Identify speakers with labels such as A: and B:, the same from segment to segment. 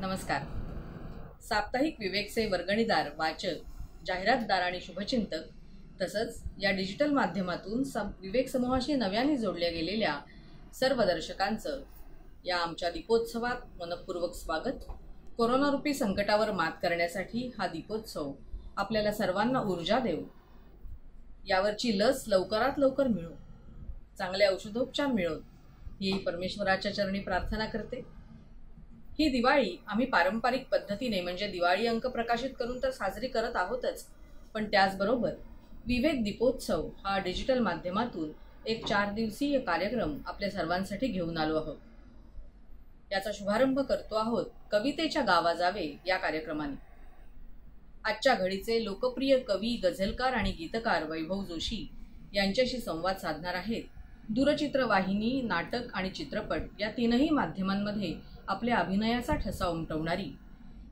A: नमस्कार. साप्ताहिक विवेकचे वर्गणीदार, वाचक, जाहिरातदार आणि शुभचिंतक तसंच या डिजिटल माध्यमातून विवेक समूहाशी नव्याने जोडल्या गेलेल्या सर्व दर्शकांचं या आमच्या दीपोत्सवात मनपूर्वक स्वागत. कोरोनारूपी संकटावर मात करण्यासाठी हा दीपोत्सव आपल्याला सर्वांना ऊर्जा देऊ, यावरची लस लवकरात लवकर मिळो, चांगले औषधोपचार मिळो, ही परमेश्वराच्या चरणी प्रार्थना करते. ही दिवाळी आम्ही पारंपरिक पद्धतीने म्हणजे दिवाळी अंक प्रकाशित करून तर साजरी करत आहोतच, पण त्याचबरोबर विवेक दीपोत्सव हा डिजिटल माध्यमातून एक 4 दिवसीय कार्यक्रम आपल्या सर्वांसाठी घेऊन आलो आहोत. याचा शुभारंभ करतो आहोत कवितेच्या गावा जावे या कार्यक्रमाने. आजच्या घडीचे लोकप्रिय कवी, गझलकार आणि गीतकार वैभव जोशी यांच्याशी संवाद साधणार आहेत. दूरचित्रवाहिनी, नाटक आणि चित्रपट या तीनही माध्यमांमध्ये आपल्या अभिनयाचा ठसा उमटवणारी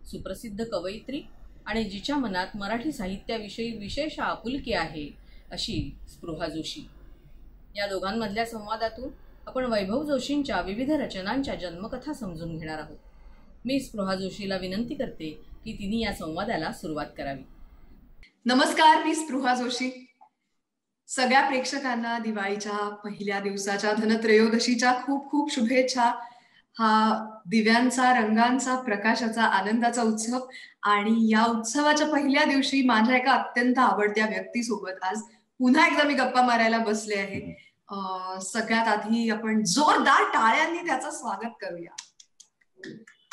A: सुप्रसिद्ध कवयित्री आणि जिच्या मनात मराठी साहित्याविषयी विशेष आपुलकी आहे अशी स्पृहा जोशी. या दोघांमधल्या संवादातून आपण वैभव जोशींच्या विविध रचनांच्या जन्मकथा समजून घेणार आहोत. मी स्पृहा जोशीला विनंती करते की तिने या संवादाला सुरुवात करावी.
B: नमस्कार, मी स्पृहा जोशी. सगळ्या प्रेक्षकांना दिवाळीच्या पहिल्या दिवसाच्या धनत्रयोदशीच्या खूप खूप शुभेच्छा. हा दिव्यांचा, रंगांचा, प्रकाशाचा, आनंदाचा उत्सव आणि या उत्सवाच्या पहिल्या दिवशी माझ्या एका अत्यंत आवडत्या व्यक्तीसोबत आज पुन्हा एकदा मी गप्पा मारायला बसले आहे. सगळ्यात आधी आपण जोरदार टाळ्यांनी त्याचं स्वागत करूया.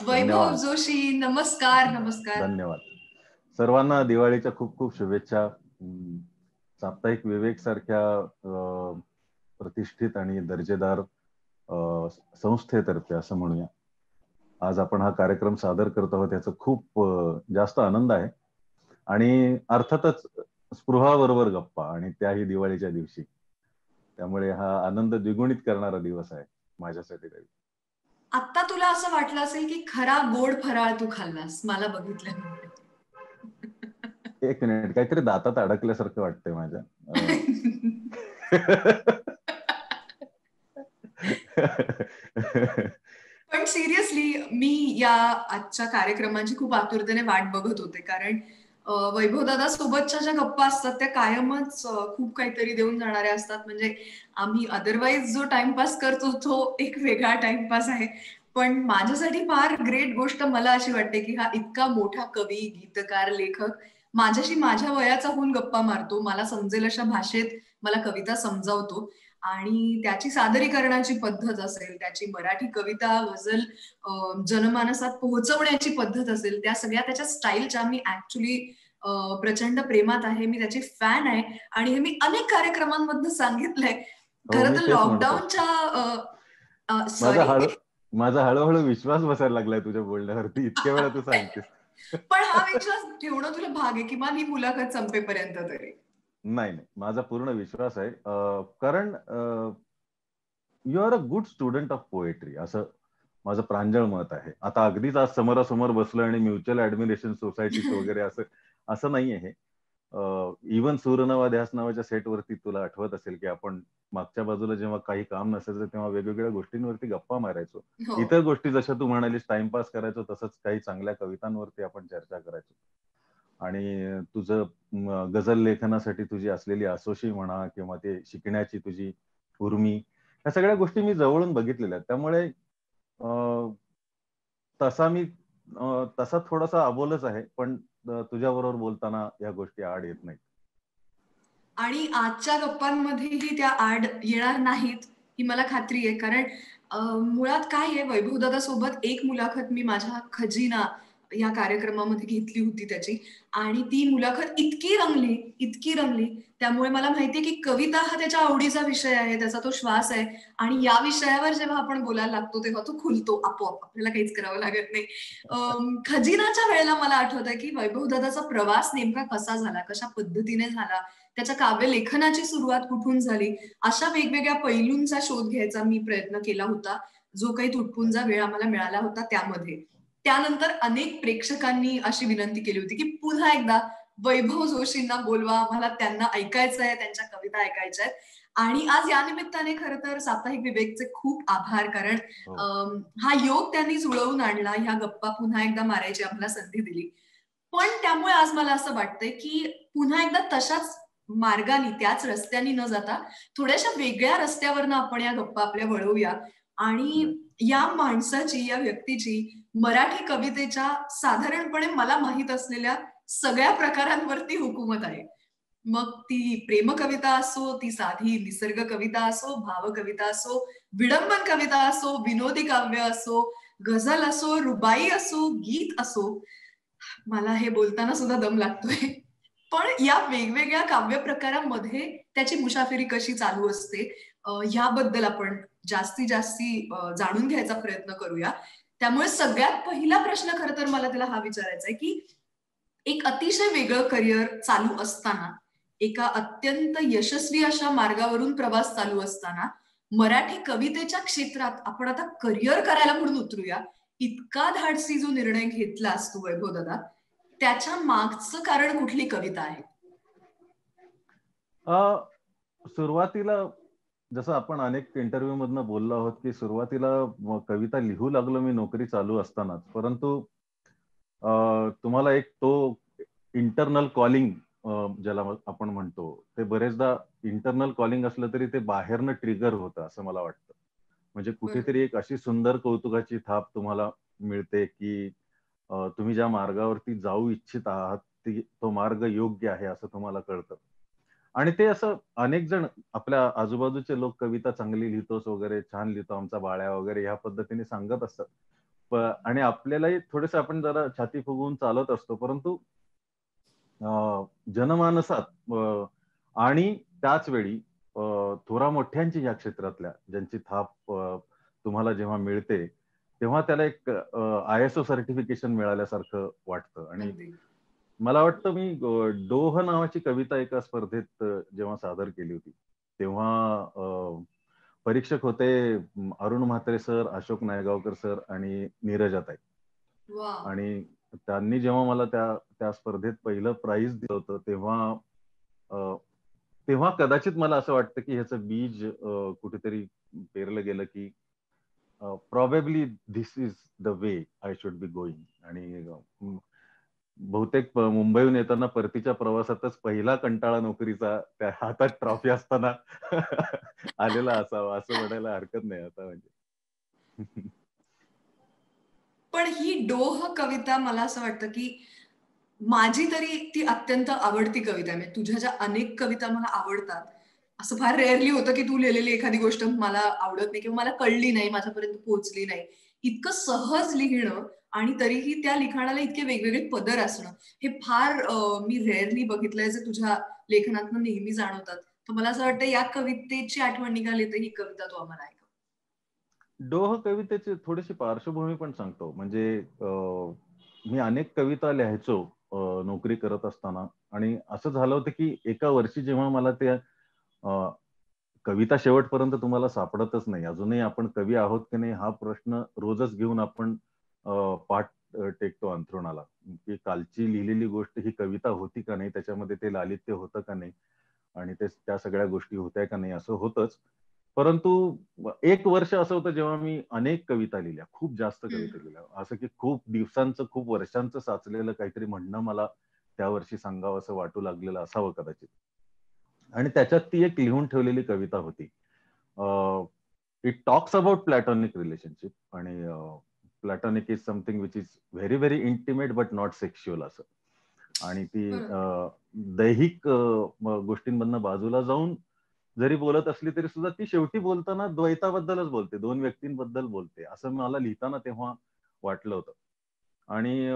B: वैभव जोशी, नमस्कार. नमस्कार.
C: धन्यवाद. सर्वांना दिवाळीच्या खूप खूप शुभेच्छा. साप्ताहिक विवेक सारख्या प्रतिष्ठित आणि दर्जेदार संस्थेतर्फे असं म्हणूया आज आपण हा कार्यक्रम सादर करत आहोत, याचा खूप जास्त आनंद आहे. आणि अर्थातच स्पृहा बरोबर गप्पा, आणि त्याही दिवाळीच्या दिवशी. त्यामुळे हा आनंद द्विगुणित करणारा दिवस आहे माझ्यासाठी तरी.
B: आता तुला असं वाटलं असेल की खरा गोड फराळ तू खाल्लास मला बघितल्यानंतर?
C: एक मिनिट, काहीतरी दातात अडकल्यासारखं वाटतंय माझ्या.
B: पण सिरियसली मी या आजच्या कार्यक्रमाची खूप आतुरतेने वाट बघत होते, कारण वैभव दादा सोबतच्या ज्या गप्पा असतात त्या कायमच खूप काहीतरी देऊन जाणाऱ्या असतात. म्हणजे आम्ही अदरवाईज जो टाइमपास करतो तो एक वेगळा टाइमपास आहे, पण माझ्यासाठी फार ग्रेट गोष्ट मला अशी वाटते की हा इतका मोठा कवी, गीतकार, लेखक माझ्याशी माझ्या वयाचा होऊन गप्पा मारतो, मला समजेल अशा भाषेत मला कविता समजावतो, आणि त्याची सादरीकरणाची पद्धत असेल, त्याची मराठी कविता, गझल जनमानसात पोहोचवण्याची पद्धत असेल, त्या सगळ्या त्याच्या स्टाईलच्या मी ऍक्च्युली प्रचंड प्रेमात आहे. मी त्याची फॅन आहे आणि हे मी अनेक कार्यक्रमांमधून सांगितलंय. खरं तर लॉकडाऊनच्या
C: माझा हळूहळू विश्वास बसायला लागलाय तुझ्या बोलण्यावरती, इतक्या वेळा तू सांगतेस.
B: पण हा विश्वास ठेवणं तुला भाग आहे, किंवा ही मुलाखत संपेपर्यंत तरी.
C: नाही, माझा पूर्ण विश्वास आहे, कारण you are a good student of poetry, असं माझं प्रांजळ मत आहे. आता अगदीच आज समोरासमोर बसलोय आणि म्युच्युअल ऍडमिरेशन सोसायटीचं वगैरे असं नाहीये हे. इव्हन सूरनवा ध्यास नावाच्या सेटवरती तुला आठवत असेल की आपण मागच्या बाजूला जेव्हा काही काम नसायचं तेव्हा वेगवेगळ्या गोष्टींवरती गप्पा मारायचो. इतर गोष्टी जशा तू म्हणालीस टाइमपास करायचो, तसंच काही चांगल्या कवितांवरती आपण चर्चा करायचो. आणि तुझं गझल लेखनासाठी तुझी असलेली असोशी म्हणा, किंवा ते शिकण्याची तुझी उर्मी, या सगळ्या गोष्टी मी जवळून बघितलेल्या आहेत. त्यामुळे तसा थोडासा अबोलच आहे, पण तुझ्याबरोबर बोलताना या गोष्टी आड येत नाहीत.
B: आणि आजच्या गप्पांमध्येही त्या आड येणार नाहीत ही मला खात्री आहे, कारण मुळात काय आहे, वैभवदादा सोबत एक मुलाखत मी माझ्या खजिना या कार्यक्रमामध्ये घेतली होती त्याची, आणि ती मुलाखत इतकी रंगली, त्यामुळे मला माहितीये की कविता हा त्याच्या आवडीचा विषय आहे, त्याचा तो श्वास आहे, आणि या विषयावर जेव्हा आपण बोलायला लागतो तेव्हा तो खुलतो आपोआप, आपल्याला काहीच करावं लागत नाही. खजिनाच्या वेळेला मला आठवत आहे की वैभवदादाचा प्रवास नेमका कसा झाला, कशा पद्धतीने झाला, त्याच्या काव्य लेखनाची सुरुवात कुठून झाली, अशा वेगवेगळ्या पैलूंचा शोध घ्यायचा मी प्रयत्न केला होता, जो काही तुटपुंजा वेळ आम्हाला मिळाला होता त्यामध्ये. त्यानंतर अनेक प्रेक्षकांनी अशी विनंती केली होती की पुन्हा एकदा वैभव जोशींना बोलवा, मला त्यांना ऐकायचं आहे, त्यांच्या कविता ऐकायच्या आहेत. आणि आज या निमित्ताने खरं तर साप्ताहिक विवेकचे खूप आभार, कारण हा योग त्यांनी जुळवून आणला, ह्या गप्पा पुन्हा एकदा मारायची आपल्याला संधी दिली. पण त्यामुळे आज मला असं वाटतंय की पुन्हा एकदा तशाच मार्गाने, त्याच रस्त्याने न जाता थोड्याशा वेगळ्या रस्त्यावरनं आपण या गप्पा आपल्या वळवूया. आणि या माणसाची, या व्यक्तीची मराठी कवितेच्या साधारणपणे मला माहित असलेल्या सगळ्या प्रकारांवरती हुकूमत आहे. मग ती प्रेम कविता असो, ती साधी निसर्ग कविता असो, भाव कविता असो, विडंबन कविता असो, विनोदी काव्य असो, गझल असो, रुबाई असो, गीत असो, मला हे बोलताना सुद्धा दम लागतोय. पण या वेगवेगळ्या काव्य प्रकारांमध्ये त्याची मुसाफिरी कशी चालू असते, याबद्दल आपण जास्तीत जास्ती जाणून घ्यायचा प्रयत्न करूया. त्यामुळे सगळ्यात पहिला प्रश्न खरं तर मला त्याला हा विचारायचा आहे की एक अतिशय वेगळं करिअर चालू असताना, एका अत्यंत यशस्वी अशा मार्गावरून प्रवास चालू असताना, मराठी कवितेच्या क्षेत्रात आपण आता करिअर करायला म्हणून उतरूया, इतका धाडसी जो निर्णय घेतलास तू वैभव दादा, त्याच्या मागचं कारण कुठली कविता आहे?
C: सुरुवातीला जसं आपण अनेक इंटरव्ह्यू मधनं बोललो आहोत की सुरुवातीला कविता लिहू लागलो मी नोकरी चालू असतानाच, परंतु तुम्हाला एक तो इंटरनल कॉलिंग ज्याला आपण म्हणतो, ते बरेचदा इंटरनल कॉलिंग असलं तरी ते बाहेरनं ट्रिगर होतं असं मला वाटतं. म्हणजे कुठेतरी एक अशी सुंदर कौतुकाची थाप तुम्हाला मिळते की तुम्ही ज्या मार्गावरती जाऊ इच्छित आहात तो मार्ग योग्य आहे असं तुम्हाला कळतं. आणि ते असं अनेक जण आपल्या आजूबाजूचे लोक कविता चांगली लिहितोस वगैरे, छान लिहितो आमचा बाळ्या वगैरे ह्या पद्धतीने सांगत असतात. आणि आपल्यालाही थोडेसे आपण जरा छाती फुगवून चालत असतो, परंतु जनमानसात आणि त्याच वेळी थोरा मोठ्यांची या क्षेत्रातल्या ज्यांची थाप तुम्हाला जेव्हा मिळते, तेव्हा त्याला एक ISO सर्टिफिकेशन मिळाल्यासारखं वाटतं. आणि मला वाटतं मी डोह नावाची कविता एका स्पर्धेत जेव्हा सादर केली होती, तेव्हा परीक्षक होते अरुण म्हात्रे सर, अशोक नायगावकर सर आणि नीरजाताई. आणि त्यांनी जेव्हा मला त्या स्पर्धेत पहिलं प्राइज दिलं होतं, तेव्हा कदाचित मला असं वाटतं की ह्याचं बीज कुठेतरी पेरलं गेलं की probably this is the way I should be going. आणि बहुतेक मुंबईहून येताना परतीच्या प्रवासातच पहिला कंटाळा नोकरीचा त्या हातात ट्रॉफी असताना आलेला असावा असं म्हणायला हरकत नाही आता. म्हणजे
B: पण ही डोह कविता मला असं वाटतं की माझी तरी ती अत्यंत आवडती कविता आहे. म्हणजे तुझ्या ज्या अनेक कविता मला आवडतात, असं फार रेअरली होतं की तू लिहिलेली एखादी गोष्ट मला आवडत नाही किंवा मला कळली नाही, माझ्यापर्यंत पोहोचली नाही. इतकं सहज लिहिणं आणि तरीही त्या लिखाणाला इतके वेगवेगळे पदर असणं, हे फार मी रेअरली बघितलंय, जे तुझ्या लेखनातनं नेहमी जाणवतात. तर मला असं वाटतं या कवितेची आठवण निघाली तर ही कविता तू आम्हाला ऐकव.
C: डोह कवितेची थोडीशी पार्श्वभूमी पण सांगतो. म्हणजे मी अनेक कविता लिहायचो नोकरी करत असताना. आणि असं झालं होतं की एका वर्षी जेव्हा मला त्या कविता शेवटपर्यंत तुम्हाला सापडतच नाही, अजूनही आपण कवी आहोत की नाही हा प्रश्न रोजच घेऊन आपण पाठ टेकतो अंथरुणाला, की कालची लिहिलेली गोष्ट ही कविता होती का नाही, त्याच्यामध्ये ते लालित्य होतं का नाही, आणि त्या सगळ्या गोष्टी होत्या का नाही, असं होतच. परंतु एक वर्ष असं होतं जेव्हा मी अनेक कविता लिहिल्या, खूप जास्त कविता लिहिल्या, असं की खूप दिवसांचं, खूप वर्षांचं साचलेलं काहीतरी म्हणणं मला त्या वर्षी सांगावं असं वाटू लागलेलं असावं कदाचित. आणि त्याच्यात ती एक लिहून ठेवलेली कविता होती. It talks about platonic relationship. आणि platonic is something which is very very intimate but not sexual असं. आणि ती दैहिक गोष्टींमधनं बाजूला जाऊन जरी बोलत असली तरी सुद्धा ती शेवटी बोलताना द्वैताबद्दलच बोलते, दोन व्यक्तींबद्दल बोलते, असं मला लिहिताना तेव्हा वाटलं होतं. आणि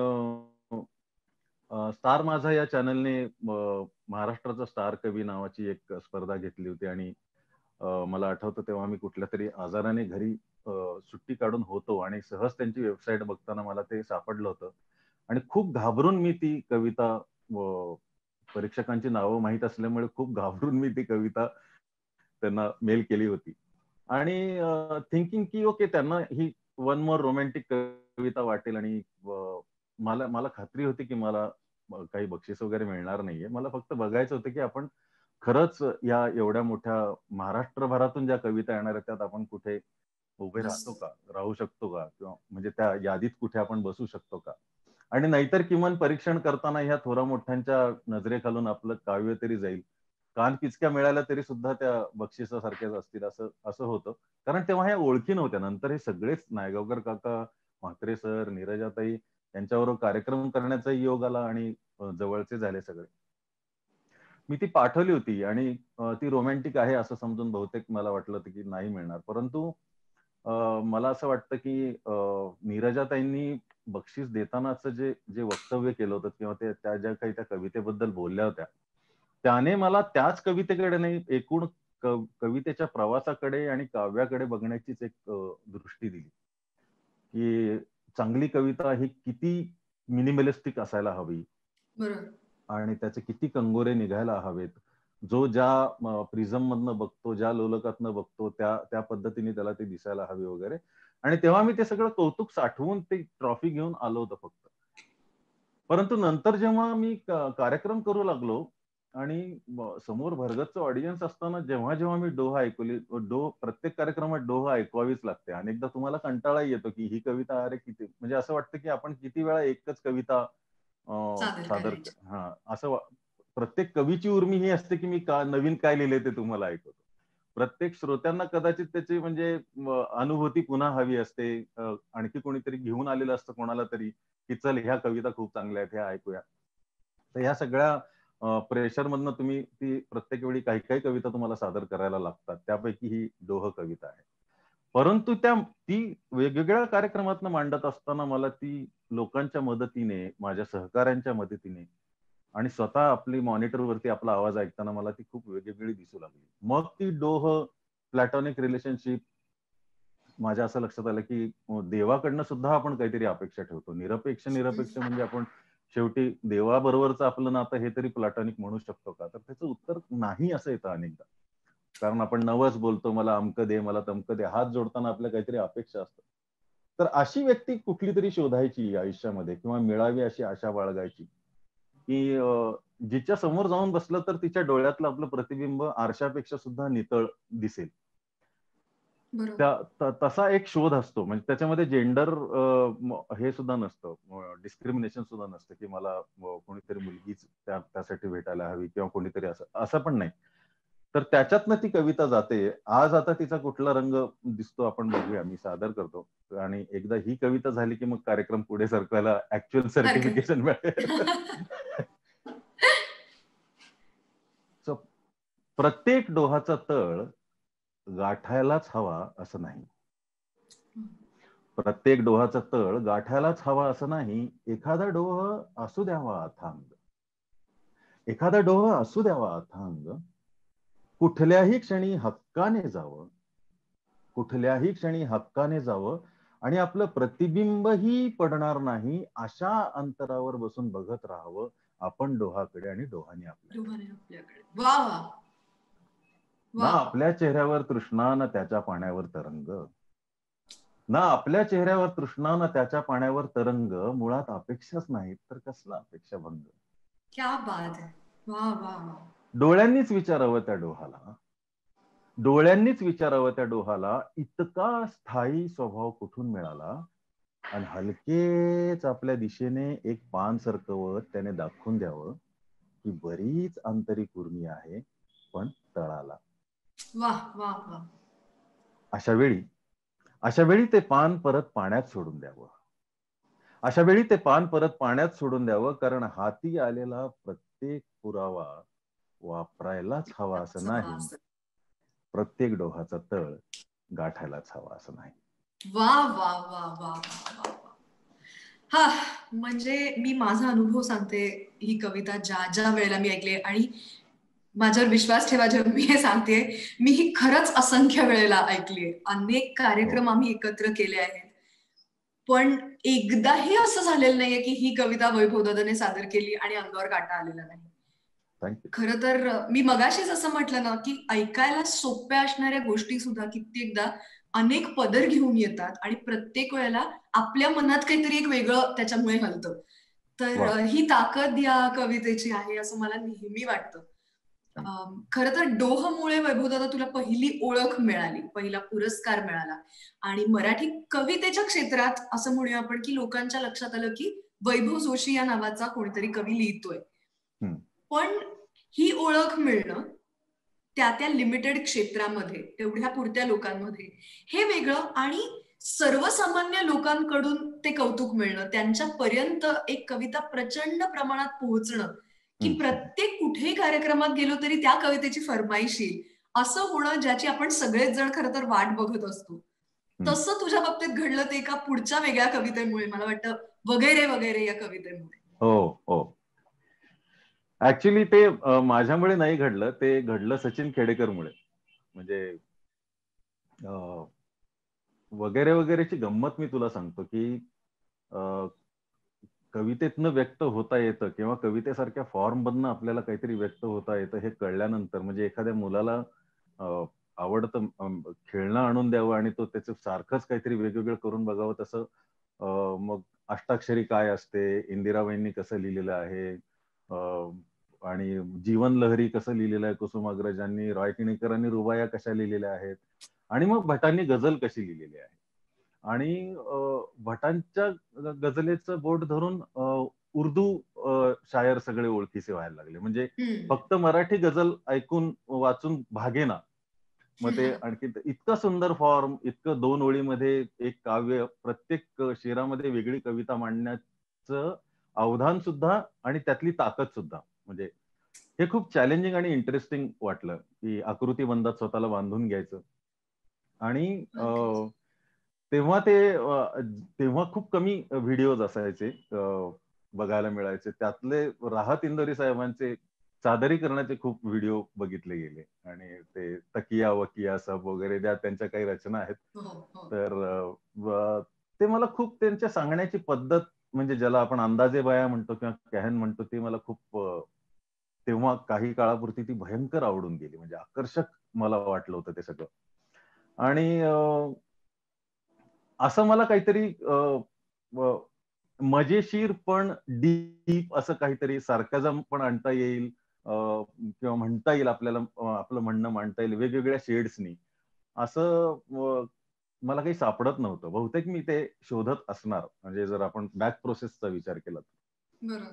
C: स्टार माझा या चॅनलने महाराष्ट्राचा स्टार कवी नावाची एक स्पर्धा घेतली होती. आणि मला आठवतं तेव्हा मी कुठल्या तरी आजाराने घरी सुट्टी काढून होतो आणि सहज त्यांची वेबसाईट बघताना मला ते सापडलं होतं. आणि खूप घाबरून मी ती कविता, परीक्षकांची नावं माहीत असल्यामुळे खूप घाबरून मी ती कविता त्यांना मेल केली होती. आणि थिंकिंग की ओके त्यांना ही वन मोर रोमॅन्टिक कविता वाटेल. आणि मला खात्री होती की मला काही बक्षीस वगैरे मिळणार नाहीये. मला फक्त बघायचं होतं की आपण खरंच या एवढ्या मोठ्या महाराष्ट्रभरातून ज्या कविता येणार आहेत त्यात आपण कुठे उभे राहतो का, राहू शकतो का, किंवा म्हणजे त्या यादीत कुठे आपण बसू शकतो का. आणि नाहीतर किमान परीक्षण करताना ह्या थोरा मोठ्यांच्या नजरेखालून आपलं काव्य तरी जाईल. कान किचक्या मिळाल्या तरी सुद्धा त्या बक्षिसासारख्याच असतील असं असं होतं. कारण तेव्हा ह्या ओळखी नव्हत्या. नंतर हे सगळेच नायगावकर काका, म्हात्रे सर, नीरजाताई यांच्याबरोबर कार्यक्रम करण्याचाही योग आला आणि जवळचे झाले सगळे. मी ती पाठवली होती आणि ती रोमॅन्टिक आहे असं समजून बहुतेक मला वाटलं होतं की नाही मिळणार. परंतु मला असं वाटतं की नीरजाताईंनी बक्षीस देतानाचं जे जे वक्तव्य केलं होतं किंवा त्या ज्या काही त्या कवितेबद्दल बोलल्या होत्या, त्याने मला त्याच कवितेकडे नाही, एकूण कवितेच्या प्रवासाकडे आणि काव्याकडे बघण्याचीच एक दृष्टी दिली, की चांगली कविता ही किती मिनिमलिस्टिक असायला हवी आणि त्याचे किती कंगोरे निघायला हवेत. जो ज्या प्रिझम मधनं बघतो, ज्या लोलकातनं बघतो, त्या पद्धतीने त्याला ते दिसायला हवे वगैरे. आणि तेव्हा मी ते सगळं कौतुक साठवून ते ट्रॉफी घेऊन आलो होतो फक्त. परंतु नंतर जेव्हा मी कार्यक्रम करू लागलो आणि समोर भरगच्च ऑडियन्स असताना जेव्हा जेव्हा मी डोहा ऐकवली, प्रत्येक कार्यक्रमात डोहा ऐकवावीच लागते. अनेकदा तुम्हाला कंटाळा येतो की ही कविता अरे किती, म्हणजे असं वाटतं की आपण किती वेळा एकच कविता सादर असं प्रत्येक कवीची उर्मी ही असते की मी नवीन काय लिहिले ते तुम्हाला ऐकवतो. प्रत्येक श्रोत्यांना कदाचित त्याची म्हणजे अनुभूती पुन्हा हवी असते. आणखी कोणीतरी घेऊन आलेलं असतं कोणाला तरी की चल ह्या कविता खूप चांगल्या आहेत, ह्या ऐकूया. तर ह्या सगळ्या प्रेशर मधनं तुम्ही ती प्रत्येक वेळी काही काही कविता तुम्हाला सादर करायला लागतात. त्यापैकी ही डोह कविता आहे. परंतु ती वेगवेगळ्या कार्यक्रमातनं मांडत असताना मला ती लोकांच्या मदतीने, माझ्या सहकाऱ्यांच्या मदतीने आणि स्वतः आपली मॉनिटरवरती आपला आवाज ऐकताना मला ती खूप वेगवेगळी दिसू लागली. मग ती डोह, प्लॅटॉनिक रिलेशनशिप, माझ्या असं लक्षात आलं की देवाकडनं सुद्धा आपण काहीतरी अपेक्षा ठेवतो. निरपेक्ष म्हणजे आपण शेवटी देवाबरोबरचं आपलं नातं हे तरी प्लॅटॉनिक म्हणू शकतो का? तर त्याचं उत्तर नाही असं येतं अनेकदा. कारण आपण नवस बोलतो, मला अमकं दे, मला तमकं दे, हात जोडताना आपल्या काहीतरी अपेक्षा असतात. तर अशी व्यक्ती कुठली तरी शोधायची आयुष्यामध्ये किंवा मिळावी अशी आशा बाळगायची की जिच्या समोर जाऊन बसलं तर तिच्या डोळ्यातलं आपलं प्रतिबिंब आरशापेक्षा सुद्धा नितळ दिसेल. तसा एक शोध असतो. म्हणजे त्याच्यामध्ये जेंडर हे सुद्धा नसतं, डिस्क्रिमिनेशन सुद्धा नसतं की मला कोणीतरी मुलगीच त्यासाठी भेटायला हवी किंवा कोणीतरी असं पण नाही. तर त्याच्यातनं ती कविता जाते. आज आता तिचा कुठला रंग दिसतो आपण बघूया, मी सादर करतो. आणि एकदा ही कविता झाली की मग कार्यक्रम पुढे सरकवायला ऍक्च्युअल सर्टिफिकेशन मिळेल. प्रत्येक डोहाचा तळ गाठायलाच हवा असं नाही. प्रत्येक डोहाचा तळ गाठायलाच हवा असं नाही. एखादा डोह असू द्यावा अथांग, एखादा डोह असू द्यावा अथांग, कुठल्याही क्षणी हक्काने जावं, कुठल्याही क्षणी हक्काने जावं आणि आपलं प्रतिबिंबही पडणार नाही अशा अंतरावर बसून बघत राहावं आपण डोहाकडे आणि डोहाने आपल्याकडे. ना आपल्या चेहऱ्यावर तृष्णा ना त्याच्या पाण्यावर तरंग, ना आपल्या चेहऱ्यावर तृष्णा ना त्याच्या पाण्यावर तरंग, मुळात अपेक्षाच नाहीत तर कसला अपेक्षा भंग.
B: क्या बात आहे. वा वा वा.
C: डोळ्यांनीच विचारावं त्या डोहाला, डोळ्यांनीच विचारावं त्या डोहाला, इतका स्थायी स्वभाव कुठून मिळाला. आणि हलकेच आपल्या दिशेने एक पान सरकवत त्याने दाखवून द्यावं की बरीच आंतरिक उर्मी आहे पण तळाला.
B: वाह वाह वाह.
C: अशा वेळी ते पान परत पाण्यात सोडून द्यावं. अशा वेळी ते पान परत पाण्यात सोडून द्यावं, कारण हाती आलेला प्रत्येक पुरावा वापरायलाच हवा असं नाही. प्रत्येक डोहाचा तळ गाठायलाच हवा असं नाही.
B: वा वा वा वा वा. हा, म्हणजे मी माझा अनुभव सांगते. ही कविता ज्या ज्या वेळेला मी ऐकली आणि माझ्यावर विश्वास ठेवा जेव्हा मी हे सांगते, मी ही खरंच असंख्य वेळेला ऐकलीये. अनेक कार्यक्रम आम्ही एकत्र केले आहेत, पण एकदाही असं झालेलं नाहीये की ही कविता वैभवदादाने सादर केली आणि अंगावर काटा आलेला नाही. खरं तर मी मगाशीच असं म्हटलं ना की ऐकायला सोप्या असणाऱ्या गोष्टी सुद्धा कित्येकदा अनेक पदर घेऊन येतात आणि प्रत्येक वेळेला आपल्या मनात काहीतरी एक वेगळं त्याच्यामुळे हलतं. तर
C: वा.
B: ही ताकद या कवितेची आहे असं मला नेहमी वाटतं. खरं तर डोहमुळे वैभवदादा तुला पहिली ओळख मिळाली, पहिला पुरस्कार मिळाला आणि मराठी कवितेच्या क्षेत्रात असं म्हणूया आपण की लोकांच्या लक्षात आलं की वैभव जोशी या नावाचा कोणीतरी कवी लिहितोय.
C: हम्म.
B: पण ही ओळख मिळणं त्या लिमिटेड क्षेत्रामध्ये, तेवढ्या पुरत्या लोकांमध्ये, हे वेगळं आणि सर्वसामान्य लोकांकडून ते कौतुक मिळणं, त्यांच्यापर्यंत एक कविता प्रचंड प्रमाणात पोहोचणं, की प्रत्येक कुठेही कार्यक्रमात गेलो तरी त्या कवितेची फरमाईश येईल, असं होणं ज्याची आपण सगळेच जण खरं तर वाट बघत असतो. तसं तुझ्या बाबतीत घडलं ते एका पुढच्या वेगळ्या कवितेमुळे, मला वाटतं वगैरे वगैरे या कवितेमुळे.
C: हो हो. ऍक्च्युली ते माझ्यामुळे नाही घडलं, ते घडलं सचिन खेडेकरमुळे. म्हणजे वगैरे वगैरेची गंमत मी तुला सांगतो की कवितेतनं व्यक्त होता येतं किंवा कवितेसारख्या फॉर्म मधनं आपल्याला काहीतरी व्यक्त होता येतं हे कळल्यानंतर, म्हणजे एखाद्या मुलाला आवडतं खेळणं आणून द्यावं आणि तो त्याचं सारखंच काहीतरी वेगवेगळं करून बघावं, तसं मग अष्टाक्षरी काय असते, इंदिराबाईंनी कसं लिहिलेलं आहे, आणि जीवन लहरी कसं लिहिलेलं आहे कुसुमाग्रजांनी, रॉय किणीकरांनी रुबाया कशा लिहिलेल्या आहेत, आणि मग भटांनी गझल कशी लिहिलेली आहे. आणि भटांच्या गझलेचं बोट धरून उर्दू शायर सगळे ओळखीचे व्हायला लागले. म्हणजे फक्त मराठी गझल ऐकून वाचून भागेना. मग ते आणखी इतकं सुंदर फॉर्म, इतकं 2 ओळीमध्ये एक काव्य, प्रत्येक शेरामध्ये वेगळी कविता मांडण्याचं अवधान सुद्धा आणि त्यातली ताकद सुद्धा. म्हणजे हे खूप चॅलेंजिंग आणि इंटरेस्टिंग वाटलं की आकृतीबंधात स्वतःला बांधून घ्यायचं. आणि तेव्हा खूप कमी व्हिडिओज असायचे बघायला मिळायचे. त्यातले राहत इंदोरी साहेबांचे सादरीकरणाचे खूप व्हिडिओ बघितले गेले आणि ते तकिया वकिया सब वगैरे ज्या त्यांच्या काही रचना आहेत, तर ते मला खूप त्यांच्या सांगण्याची पद्धत, म्हणजे ज्याला आपण अंदाजे बाया म्हणतो किंवा कहन म्हणतो, ते मला खूप तेव्हा काही काळापुरती ती भयंकर आवडून गेली. म्हणजे आकर्षक मला वाटलं होतं ते सगळं. आणि असं मला काहीतरी मजेशीर पण डीप असं काहीतरी सार्कॅझम पण आणता येईल किंवा म्हणता येईल आपल्याला, आपलं म्हणणं मांडता येईल वेगवेगळ्या शेड्सनी, असं मला काही सापडत नव्हतं. बहुतेक मी ते शोधत असणार, म्हणजे जर आपण बॅक प्रोसेसचा विचार केला तर.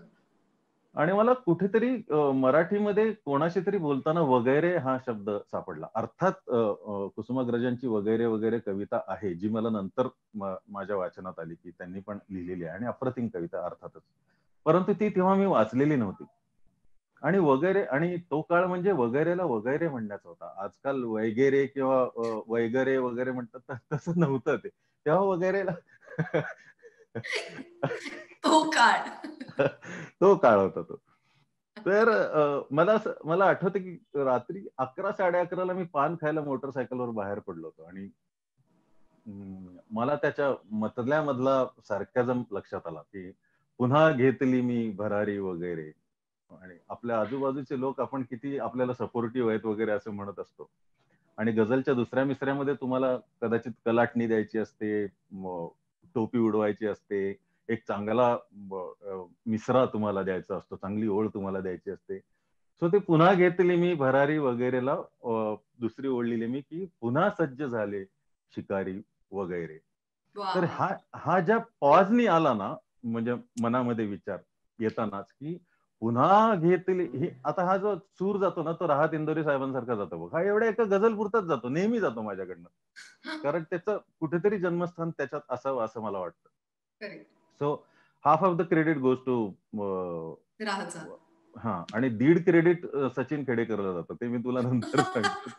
C: आणि मला कुठेतरी मराठीमध्ये कोणाशी तरी बोलताना वगैरे हा शब्द सापडला. अर्थात कुसुमाग्रजांची वगैरे वगैरे कविता आहे, जी मला नंतर माझ्या वाचनात आली की त्यांनी पण लिहिलेली आहे आणि अप्रतिम कविता अर्थातच, परंतु ती तेव्हा मी वाचलेली नव्हती. आणि वगैरे, आणि तो काळ म्हणजे वगैरेला वगैरे म्हणण्याचा होता. आजकाल वैगेरे किंवा वैगरे वगैरे म्हणतात, तसं नव्हतं ते. तेव्हा वगैरेला
B: तो काळ
C: तो काळ होता तो. तर मला आठवतं की रात्री 11 11:30ला मी पान खायला मोटरसायकलवर बाहेर पडलो होतो आणि मला त्याच्या मधला सार्कॅझम लक्षात आला की पुन्हा घेतली मी भरारी वगैरे. आणि आपल्या आजूबाजूचे लोक आपण किती आपल्याला सपोर्टिव्ह आहेत वगैरे असं म्हणत असतो. आणि गझलच्या दुसऱ्या मिसऱ्यामध्ये तुम्हाला कदाचित कलाटणी द्यायची असते, टोपी उडवायची असते, एक चांगला मिसरा तुम्हाला द्यायचा असतो, चांगली ओळ तुम्हाला द्यायची असते. सो ते पुन्हा घेतली मी भरारी वगैरेला दुसरी ओळ लिहिली मी की पुन्हा सज्ज झाले शिकारी वगैरे. तर हा ज्या पॉजनी आला ना, म्हणजे मनामध्ये विचार येतानाच की पुन्हा घेतली ही, आता हा जो सूर जातो ना, तो राहत इंदोरी साहेबांसारखा जातो बघ. हा एवढ्या एका गझल पुरताच जातो, नेहमी जातो माझ्याकडनं, कारण त्याचं कुठेतरी जन्मस्थान त्याच्यात असावं असं मला वाटतं. So half of the credit goes to हा, आणि 1.5 क्रेडिट सचिन खेडेकरला जातं, ते मी तुला नंतर सांगतो.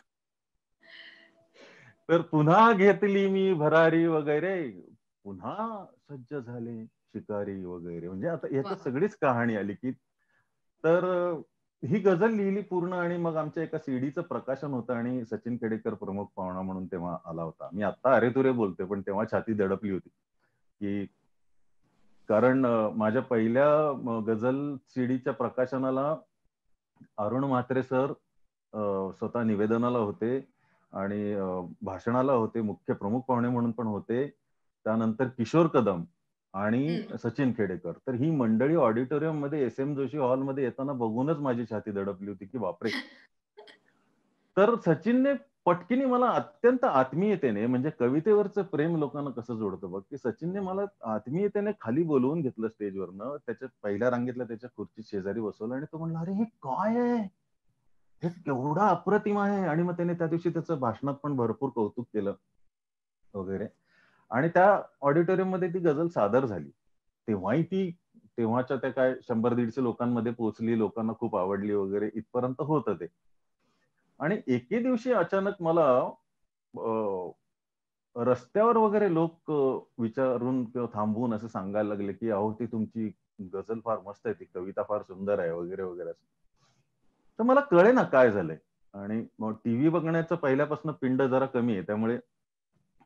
C: तर पुन्हा घेतली मी भरारी वगैरे, पुन्हा सज्ज झाले शिकारी वगैरे. म्हणजे आता याच्यात सगळीच कहाणी आली की, तर ही गझल लिहिली पूर्ण. आणि मग आमच्या एका सीडीचं प्रकाशन होतं आणि सचिन खेडेकर प्रमुख पाहुणा म्हणून तेव्हा आला होता. मी आता अरेतुरे बोलतोय, पण तेव्हा छाती दडपली होती की, कारण माझ्या पहिल्या गझल सीडीच्या प्रकाशनाला अरुण म्हात्रे सर स्वतः निवेदनाला होते आणि भाषणाला होते, मुख्य प्रमुख पाहुणे म्हणून पण होते. त्यानंतर किशोर कदम आणि सचिन खेडेकर. तर ही मंडळी ऑडिटोरियम मध्ये SM जोशी हॉलमध्ये येताना बघूनच माझी छाती दडपली होती की बापरे. तर सचिनने पटकीने मला अत्यंत आत्मीयतेने, म्हणजे कवितेवरचं प्रेम लोकांना कसं जोडतं बघ, की सचिनने मला आत्मीयतेने खाली बोलवून घेतलं स्टेजवरनं. त्याच्या पहिल्या रांगेतल्या त्याच्या खुर्ची शेजारी बसवलं आणि तो म्हणला, "अरे हे काय आहे? हे केवढं अप्रतिम आहे." आणि मग त्याने त्या दिवशी त्याचं भाषणात पण भरपूर कौतुक केलं वगैरे. आणि त्या ऑडिटोरियम मध्ये ती गझल सादर झाली. तेव्हाही ती तेव्हाच्या त्या काय 100-150 लोकांमध्ये पोहोचली, लोकांना खूप आवडली वगैरे इथपर्यंत होतं ते. आणि एके दिवशी अचानक मला रस्त्यावर वगैरे लोक विचारून किंवा थांबवून असं सांगायला लागले, की "अहो ती तुमची गझल फार मस्त आहे, ती कविता फार सुंदर आहे" वगैरे, वगैरे असं. तर मला कळेना काय झालंय. आणि मग टीव्ही बघण्याचं पहिल्यापासून पिंड जरा कमी आहे. त्यामुळे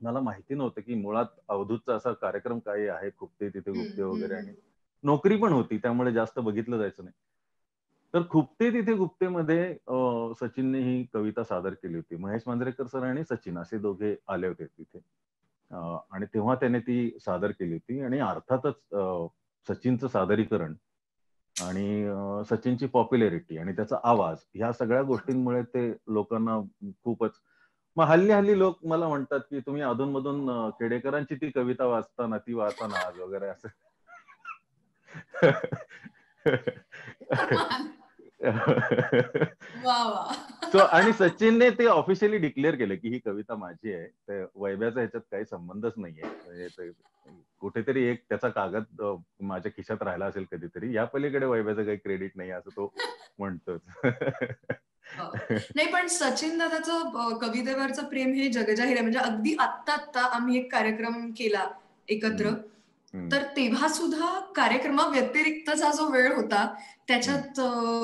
C: मला माहिती नव्हतं, की मुळात अवधूतचा असा कार्यक्रम काही आहे, खुपते तिथे गुप्ते वगैरे. आणि नोकरी पण होती, त्यामुळे जास्त बघितलं जायचं नाही. तर खुपते तिथे गुप्तेमध्ये सचिनने ही कविता सादर केली होती. महेश मांजरेकर सर आणि सचिन असे दोघे आले होते तिथे. आणि तेव्हा त्याने ती सादर केली होती. आणि अर्थातच सचिनचं सादरीकरण आणि सचिनची पॉप्युलॅरिटी आणि त्याचा आवाज, ह्या सगळ्या गोष्टींमुळे ते लोकांना खूपच. मग हल्ली लोक मला म्हणतात, की तुम्ही अधूनमधून खेडेकरांची ती कविता वाचता ती वाचा ना आज वगैरे असं.
B: वा वा.
C: सो आणि सचिनने ते ऑफिशियली डिक्लेअर केलं, की ही कविता माझी आहे. तर वैभ्याचा ह्याच्यात काही संबंधच नाहीये. म्हणजे ते कुठेतरी एक त्याचा कागद माझ्या खिशात राहिला असेल कधीतरी. या पलीकडे वैभ्याचं काही क्रेडिट नाही असं तो म्हणतोच.
B: नाही, पण सचिन दादाचं कवितेवरचं प्रेम हे जगजाहीर आहे. म्हणजे अगदी आत्ता आम्ही एक कार्यक्रम केला एकत्र. तर तेव्हा सुद्धा कार्यक्रमाव्यतिरिक्तचा जो वेळ होता त्याच्यात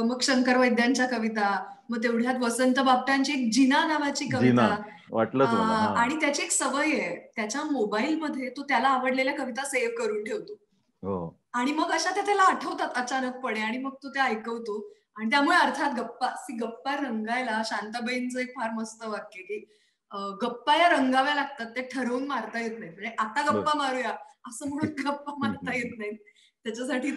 B: मग शंकर वैद्यांच्या कविता, मग तेवढ्यात वसंत बापटांची एक जिना नावाची
C: जिना
B: कविता.
C: वाटलंच मला.
B: आणि त्याची एक सवय आहे, त्याच्या मोबाईलमध्ये तो त्याला आवडलेल्या कविता सेव्ह करून ठेवतो. आणि मग अशा त्याला आठवतात अचानकपणे आणि मग तो त्या ऐकवतो. आणि त्यामुळे अर्थात गप्पा रंगायला शांताबाईंचं एक फार मस्त वाक्य, की गप्पा या रंगाव्या लागतात, ते ठरवून मारता येत नाहीत. म्हणजे आता गप्पा मारूया असं म्हणून गप्पा मारता येत नाहीत. त्याच्यासाठी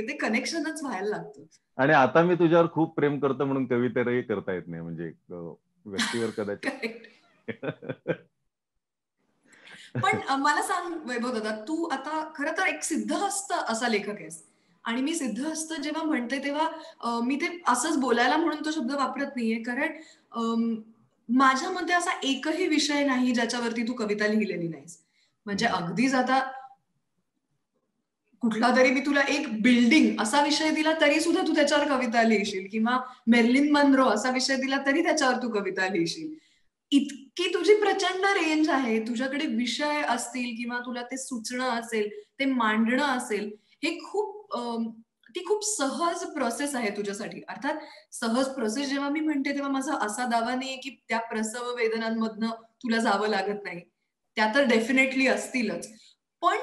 B: ते कनेक्शनच व्हायला लागतं.
C: आणि आता मी तुझ्यावर खूप प्रेम करतो म्हणून कवितेरही करता येत नाही, म्हणजे व्यक्तीवर कदाचित.
B: पण मला सांग वैभव दादा, तू आता खरं तर एक सिद्धहस्त असा लेखक आहेस. आणि मी सिद्धहस्त जेव्हा म्हणते तेव्हा मी ते असंच बोलायला म्हणून तो शब्द वापरत नाहीये, कारण माझ्या मते असा एकही विषय नाही ज्याच्यावरती तू कविता लिहिलेली नाहीस. म्हणजे अगदीच आता कुठला तरी मी तुला एक बिल्डिंग असा विषय दिला तरी सुद्धा तू त्याच्यावर कविता लिहिशील, किंवा मेर्लिन मनरो असा विषय दिला तरी त्याच्यावर तू कविता लिहिशील. इतकी तुझी प्रचंड रेंज आहे. तुझ्याकडे विषय असतील किंवा तुला ते सुचणं असेल, ते मांडणं असेल, हे ती खूप सहज प्रोसेस आहे तुझ्यासाठी. अर्थात सहज प्रोसेस जेव्हा मी म्हणते तेव्हा माझा असा दावा नाहीये की त्या प्रसव वेदनांमधनं तुला जावं लागत नाही. त्या तर डेफिनेटली असतीलच. पण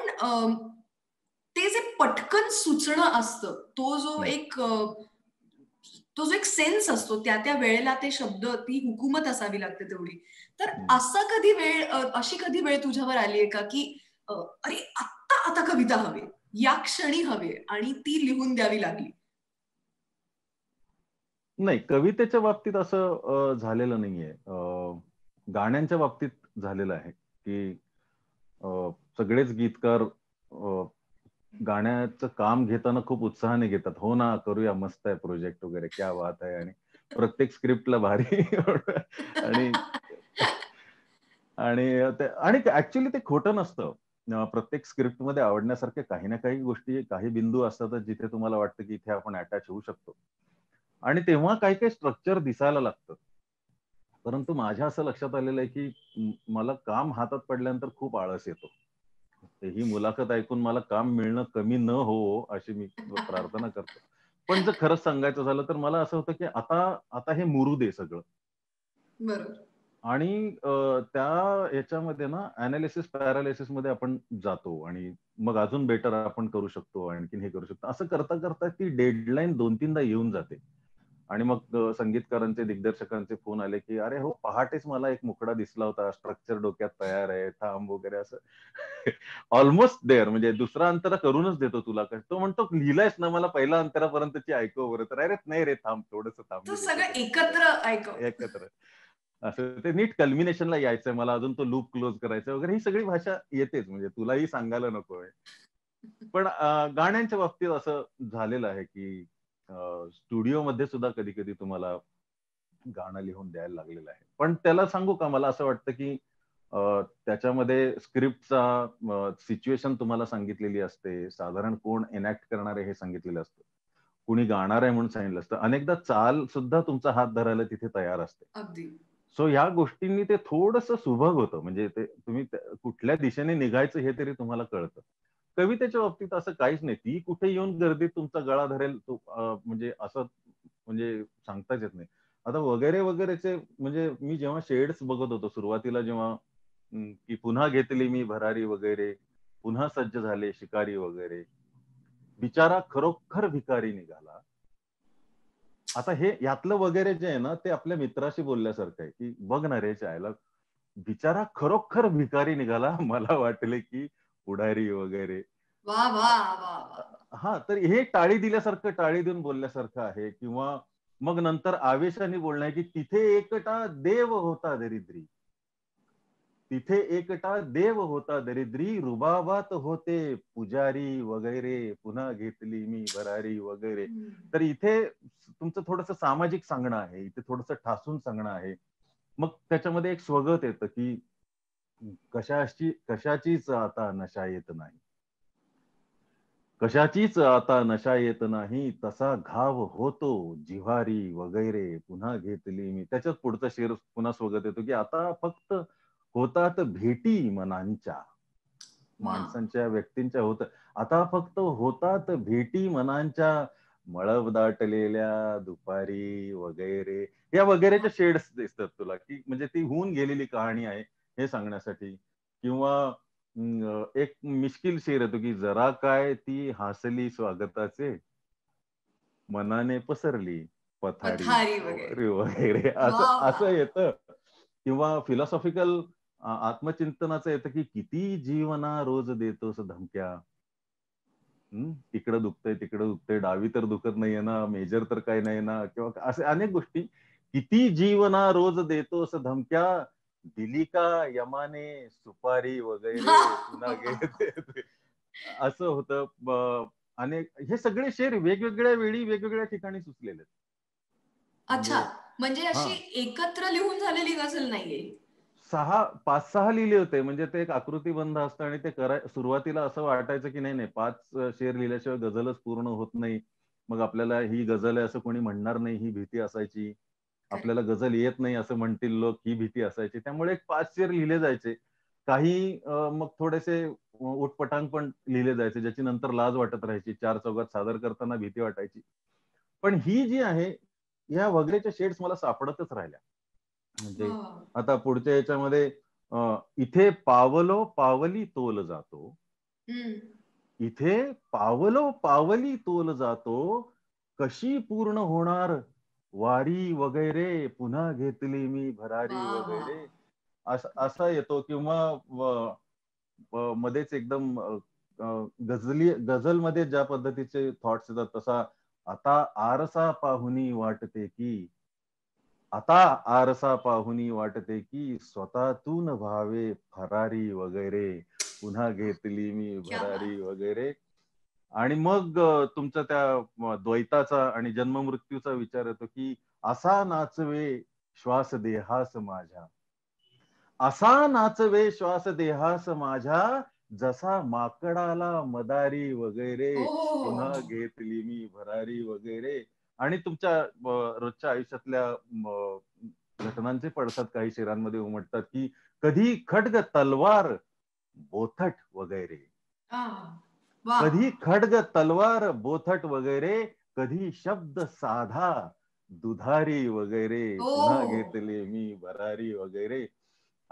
B: ते जे पटकन सुचणं असतं, तो जो एक सेन्स असतो, त्या वेळेला ते शब्द, ती हुकूमत असावी लागते तेवढी. तर अशी कधी वेळ तुझ्यावर आलीये का, की अरे आता कविता हवी, या क्षणी हवी आणि ती लिहून द्यावी लागली?
C: नाही, कवितेच्या बाबतीत असं झालेलं नाहीये. गाण्यांच्या बाबतीत झालेलं आहे, की सगळेच गीतकार गाण्याचं काम घेताना खूप उत्साहाने घेतात. हो ना, करूया, मस्त आहे प्रोजेक्ट वगैरे, क्या बात आहे. आणि प्रत्येक स्क्रिप्टला भारी आणि आणि ऍक्च्युली ते खोटं नसतं. प्रत्येक स्क्रिप्टमध्ये आवडण्यासारखे काही ना काही गोष्टी, काही बिंदू असतातच जिथे तुम्हाला वाटतं की इथे आपण अटॅच होऊ शकतो. आणि तेव्हा काही काही स्ट्रक्चर दिसायला लागतं. परंतु माझ्या असं लक्षात आलेलं आहे की मला काम हातात पडल्यानंतर खूप आळस येतो. ही मुलाखत ऐकून मला काम मिळणं कमी न हो अशी मी प्रार्थना करतो. पण जर खरंच सांगायचं झालं तर मला असं होतं की आता हे मुरू दे सगळं.
B: बरोबर.
C: आणि त्या याच्यामध्ये ना अनालिसिस पॅरालिसिस मध्ये आपण जातो आणि मग अजून बेटर आपण करू शकतो, आणखीन हे करू शकतो. असं करता करता ती डेडलाईन 2-3दा येऊन जाते. आणि मग संगीतकारांचे, दिग्दर्शकांचे फोन आले की अरे हो, पहाटेच मला एक मुकडा दिसला होता, स्ट्रक्चर डोक्यात तयार आहे, थांब वगैरे असं. ऑलमोस्ट देअर, म्हणजे दुसरा अंतरा करूनच देतो तुला. तो म्हणतो लिहिलंयस ना, मला पहिला अंतरापर्यंतची ऐकव बरं. तर अरे नाही रे, थांब थोडंसं थांब,
B: तो
C: मी देतो
B: सगळं
C: तुला
B: एकत्र ऐकव.
C: एकत्र. असं ते नीट कल्मिनेशनला यायचंय मला, अजून तो लूप क्लोज करायचा वगैरे, ही सगळी भाषा येतेच, म्हणजे तुलाही सांगायला नकोय. पण गाण्यांच्या बाबतीत असं झालेलं आहे की स्टुडिओमध्ये सुद्धा कधी कधी तुम्हाला गाणं लिहून द्यायला लागलेलं आहे. पण त्याला सांगू का, मला असं वाटतं की त्याच्यामध्ये स्क्रिप्टचा सिच्युएशन तुम्हाला सांगितलेली असते, साधारण कोण एनॅक्ट करणार आहे हे सांगितलेलं असतं, कुणी गाणार आहे म्हणून सांगितलं असतं, अनेकदा चाल सुद्धा तुमचा हात धरायला तिथे तयार असते.
B: अगदी.
C: सो ह्या गोष्टींनी ते थोडंसं सुभग होतं, म्हणजे ते तुम्ही कुठल्या दिशेने निघायचं हे तरी तुम्हाला कळतं. कवितेच्या बाबतीत असं काहीच नाही, ती कुठे येऊन गर्दीत तुमचा गळा धरेल तो म्हणजे असं, म्हणजे सांगताच येत नाही. आता वगैरे वगैरेचे, म्हणजे मी जेव्हा शेड्स बघत होतो सुरुवातीला, जेव्हा की पुन्हा घेतली मी भरारी वगैरे, पुन्हा सज्ज झाले शिकारी वगैरे, बिचारा खरोखर भिकारी निघाला. आता हे यातलं वगैरे जे आहे ना, ते आपल्या मित्राशी बोलल्यासारखं आहे की बघ ना रे चायला, बिचारा खरोखर भिकारी निघाला. मला वाटले की पुढारी वगैरे.
B: वा वा वा वा.
C: हा, तर हे टाळी दिल्यासारखं, टाळी देऊन बोलल्यासारखं आहे. किंवा मग नंतर आवेशाने बोलणं आहे की तिथे एकटा देव होता दरिद्री, तिथे एकटा देव होता दरिद्री, रुबाबात होते पुजारी वगैरे, पुन्हा घेतली मी भरारी वगैरे. तर इथे तुमचं थोडंसं सामाजिक सांगणं आहे, इथे थोडंसं ठासून सांगणं आहे. मग त्याच्यामध्ये एक स्वगत येतं की कशाचीच आता नशा येत नाही, कशाचीच आता नशा येत नाही, तसा घाव होतो जिव्हारी वगैरे, पुन्हा घेतली मी. त्याच्यात पुढचा शेर पुन्हा स्वगत येतो की आता फक्त होतात भेटी मनांच्या,
B: वा.
C: माणसांच्या, व्यक्तींच्या होत, आता फक्त होतात भेटी मनांच्या, मळब दाटलेल्या दुपारी वगैरे. या वगैरेच्या शेड्स दिसतात तुला, की म्हणजे ती होऊन गेलेली कहाणी आहे हे सांगण्यासाठी. किंवा एक मिश्किल शेर येतो की जरा काय ती हसली स्वागताचे, मनाने पसरली पथारी
B: पथारी वगैरे.
C: वगैरे,
B: वा
C: असं
B: वा.
C: असं येतं. किंवा फिलॉसॉफिकल आत्मचिंतनाचं येतं की किती जीवना रोज देतोस धमक्या, इकडं दुखतंय तिकडं दुखतंय, डावी तर दुखत नाहीये ना, मेजर तर काही नाही ना, किंवा असे अनेक गोष्टी. किती जीवना रोज देतोस धमक्या, दिली का यमाने सुपारी वगैरे, पुन्हा घेते. असं होतं. अनेक हे सगळे शेर वेगवेगळ्या वेळी वेगवेगळ्या ठिकाणी सुचलेले आहेत.
B: अच्छा,
C: म्हणजे
B: म्हणजे अशी
C: हा,
B: एकत्र लिहून झालेली गझल नाहीये.
C: 5-6 लिहिले होते. म्हणजे ते एक आकृतीबंध असतं आणि ते सुरुवातीला असं वाटायचं की नाही नाही, 5 शेर लिहिल्याशिवाय गझलच पूर्ण होत नाही. मग आपल्याला ही गझल आहे असं कोणी म्हणणार नाही, ही भीती असायची. आपल्याला
B: करेक्ट.
C: गझल येत नाही असं म्हणतील लोक, ही भीती असायची. त्यामुळे 5 शेर लिहिले जायचे. काही मग थोडेसे उटपटांग पण लिहिले जायचे, ज्याची नंतर लाज वाटत राहायची. 4 चौघात सादर करताना भीती वाटायची. पण ही जी आहे, ह्या वगैरेच्या शेड्स मला सापडतच राहिल्या. म्हणजे
B: वा.
C: आता पुढच्या याच्यामध्ये इथे पावलो पावली तोल जातो,
B: हम्म.
C: इथे पावलो पावली तोल जातो, कशी पूर्ण होणार वारी वगैरे, पुन्हा घेतली मी
B: वा
C: भरारी
B: वा.
C: वगैरे. असा येतो. किंवा मध्येच एकदम गझलमध्ये ज्या पद्धतीचे थॉट्स येतात तसा, आता आरसा पाहुनी वाटते की, आता आरसा पाहुनी वाटते की, स्वतःतून व्हावे फरारी वगैरे, पुन्हा घेतली मी
B: क्या
C: भरारी
B: बात.
C: वगैरे. आणि मग तुमचा त्या द्वैताचा आणि जन्म मृत्यूचा विचार येतो की, असा नाचवे श्वास देहास माझ्या, असा नाचवे श्वास देहास माझ्या, जसा माकडाला मदारी वगैरे,
B: हो हो हो
C: पुन्हा
B: हो.
C: घेतली मी भरारी वगैरे. आणि तुमच्या रोजच्या आयुष्यातल्या घटनांचे पडसाद काही शेरांमध्ये उमटतात की, कधी खड्ग तलवार बोथट वगैरे,
B: आ, वा.
C: कधी खड्ग तलवार बोथट वगैरे, कधी शब्द साधा दुधारी वगैरे,
B: हो
C: पुन्हा
B: हो.
C: घेतले मी भरारी वगैरे.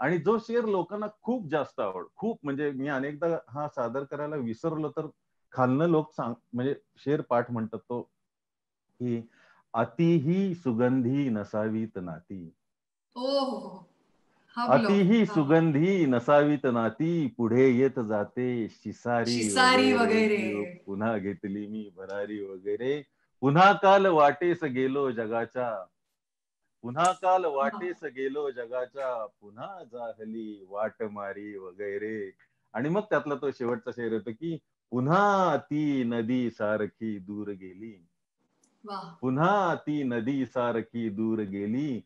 C: आणि जो शेर लोकांना खूप जास्त खूप, म्हणजे मी अनेकदा हा सादर करायला विसरलो तर खालनं लोक म्हणजे शेर पाठ म्हणतात तो की, अतिही सुगंधी नसावीत नाती.
B: हो.
C: अतिही सुगंधी नसावीत नाती, पुढे येत जाते शिसारी
B: शिसारी वगैरे.
C: पुन्हा घेतली मी भरारी वगैरे. पुन्हा काल वाटेस गेलो जगाच्या, पुन्हा काल वाटेस गेलो जगाच्या, पुन्हा जाहली वाट मारी वगैरे. आणि मग त्यातला तो शेवटचा शेर होतो की पुन्हा ती नदी सारखी दूर गेली, पुन्हा ती नदी सारखी दूर गेली,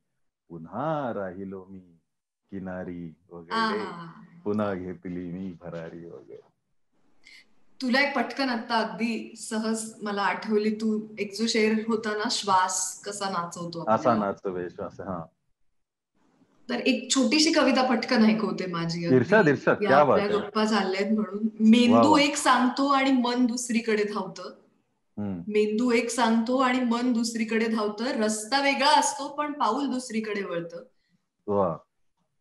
C: पुन्हा राहिलो मी किनारी वगैरे, पुन्हा घेतली मी भरारी वगैरे.
B: तुला एक पटकन आता अगदी सहज मला आठवली, तू एक जो शेर होता ना, श्वास कसा नाचवतो
C: असा नाचवे श्वास. हा,
B: तर एक छोटीशी कविता पटकन ऐकवते माझी.
C: इर्षाद इर्षाद, क्या बात
B: आपल्या
C: आहे.
B: गप्पा चालल्यात म्हणून. मेंदू एक सांगतो आणि मन दुसरीकडे धावतं. मेंदू एक सांगतो आणि मन दुसरीकडे धावतं. रस्ता वेगळा असतो पण पाऊल दुसरीकडे वळतं.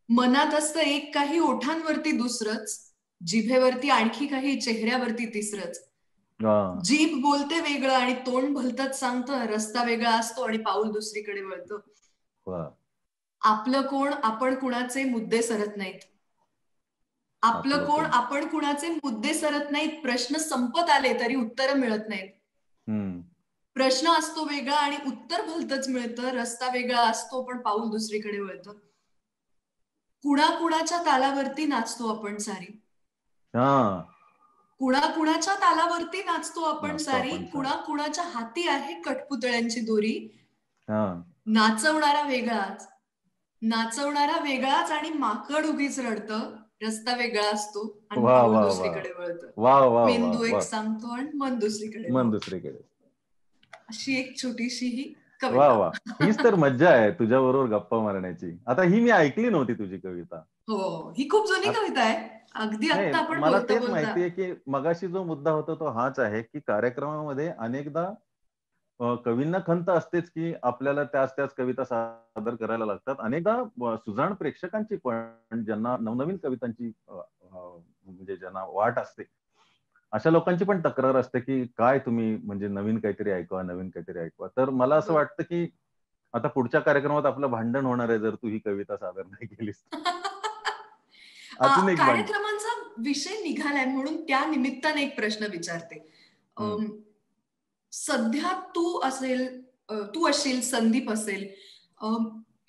B: मनात असतं एक काही, ओठांवरती दुसरंच, जिभेवरती आणखी काही, चेहऱ्यावरती तिसरंच. जीभ बोलते वेगळं आणि तोंड भलतच सांगतं. रस्ता वेगळा असतो आणि पाऊल दुसरीकडे वळतं. आपलं कोण, आपण कुणाचे मुद्दे सरत नाहीत. आपलं कोण, आपण कुणाचे मुद्दे सरत नाहीत. प्रश्न संपत आले तरी उत्तर मिळत नाहीत. प्रश्न असतो वेगळा आणि उत्तर भलतच मिळतं. रस्ता वेगळा असतो पण पाऊल दुसरीकडे वळतं. कुणाकुणाच्या तालावरती नाचतो आपण सारी. कुणाकुणाच्या तालावरती नाचतो आपण सारी. कुणाकुणाच्या हाती आहे कठपुतळ्यांची दोरी. नाचवणारा वेगळाच, नाचवणारा वेगळाच आणि माकड उगीच रडतं. रस्ता वेगळा असतो आणि पाऊल दुसरीकडे वळतं. मेंदू एक सांगतो आणि मन दुसरीकडे. अशी एक छोटीशी ही कविता.
C: वा, हीच तर मज्जा आहे तुझ्या बरोबर गप्पा मारण्याची. आता ही मी ऐकली नव्हती तुझी कविता.
B: हो, ही खूप जुनी कविता आहे. अगदी आता आपण
C: मला तेच माहितीये की मगाशी जो मुद्दा होता तो हाच आहे की कार्यक्रमामध्ये अनेकदा कवींना खंत असतेच की आपल्याला त्याच कविता सादर करायला लागतात. अनेकदा सुजाण प्रेक्षकांची पण, ज्यांना नवनवीन कवितांची म्हणजे ज्यांना वाट असते, अशा लोकांची पण तक्रार असते की काय तुम्ही म्हणजे नवीन काहीतरी ऐकवा. तर मला असं वाटतं की आता पुढच्या कार्यक्रमात आपलं भांडण होणार आहे जर तू ही कविता सादर नाही केलीस. अजून एक
B: कार्यक्रमांचा विषय निघालाय म्हणून त्या निमित्ताने एक प्रश्न विचारते. सध्या तू असशील, संदीप असेल,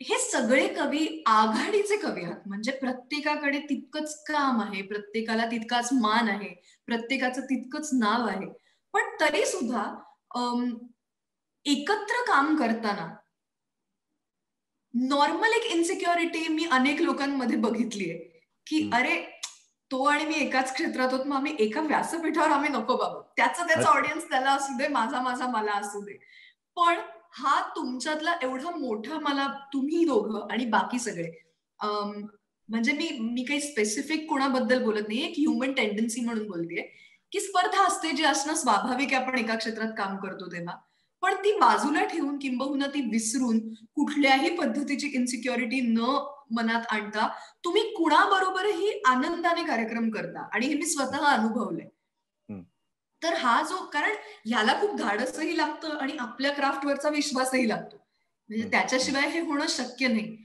B: हे सगळे कवी आघाडीचे कवी आहात. म्हणजे प्रत्येकाकडे तितकंच काम आहे, प्रत्येकाला तितकाच मान आहे, प्रत्येकाचं तितकंच नाव आहे. पण तरी सुद्धा एकत्र काम करताना नॉर्मल एक इन्सिक्युरिटी मी अनेक लोकांमध्ये बघितलीये की अरे तो आणि मी एकाच क्षेत्रात होत, मग आम्ही एका व्यासपीठावर आम्ही नको बाबा. त्याचा ऑडियन्स त्याला असू दे, माझा मला असू दे. पण हा तुमच्यातला एवढा मोठा, मला तुम्ही दोघं आणि बाकी सगळे, म्हणजे मी काही स्पेसिफिक कोणाबद्दल बोलत नाही, एक ह्युमन टेंडन्सी म्हणून बोलतेय की स्पर्धा असते, जी असणं स्वाभाविक आहे आपण एका क्षेत्रात काम करतो तेव्हा. पण ती बाजूला ठेवून किंबहुना ती विसरून कुठल्याही पद्धतीची इन्सिक्युरिटी न मनात आणता तुम्ही कुणाबरोबरही आनंदाने कार्यक्रम करता. आणि हे मी स्वतः अनुभवलंय. तर हा जो, कारण ह्याला खूप धाडसही लागतं आणि आपल्या क्राफ्टवरचा विश्वासही लागतो. म्हणजे त्याच्याशिवाय हे होणं शक्य नाही.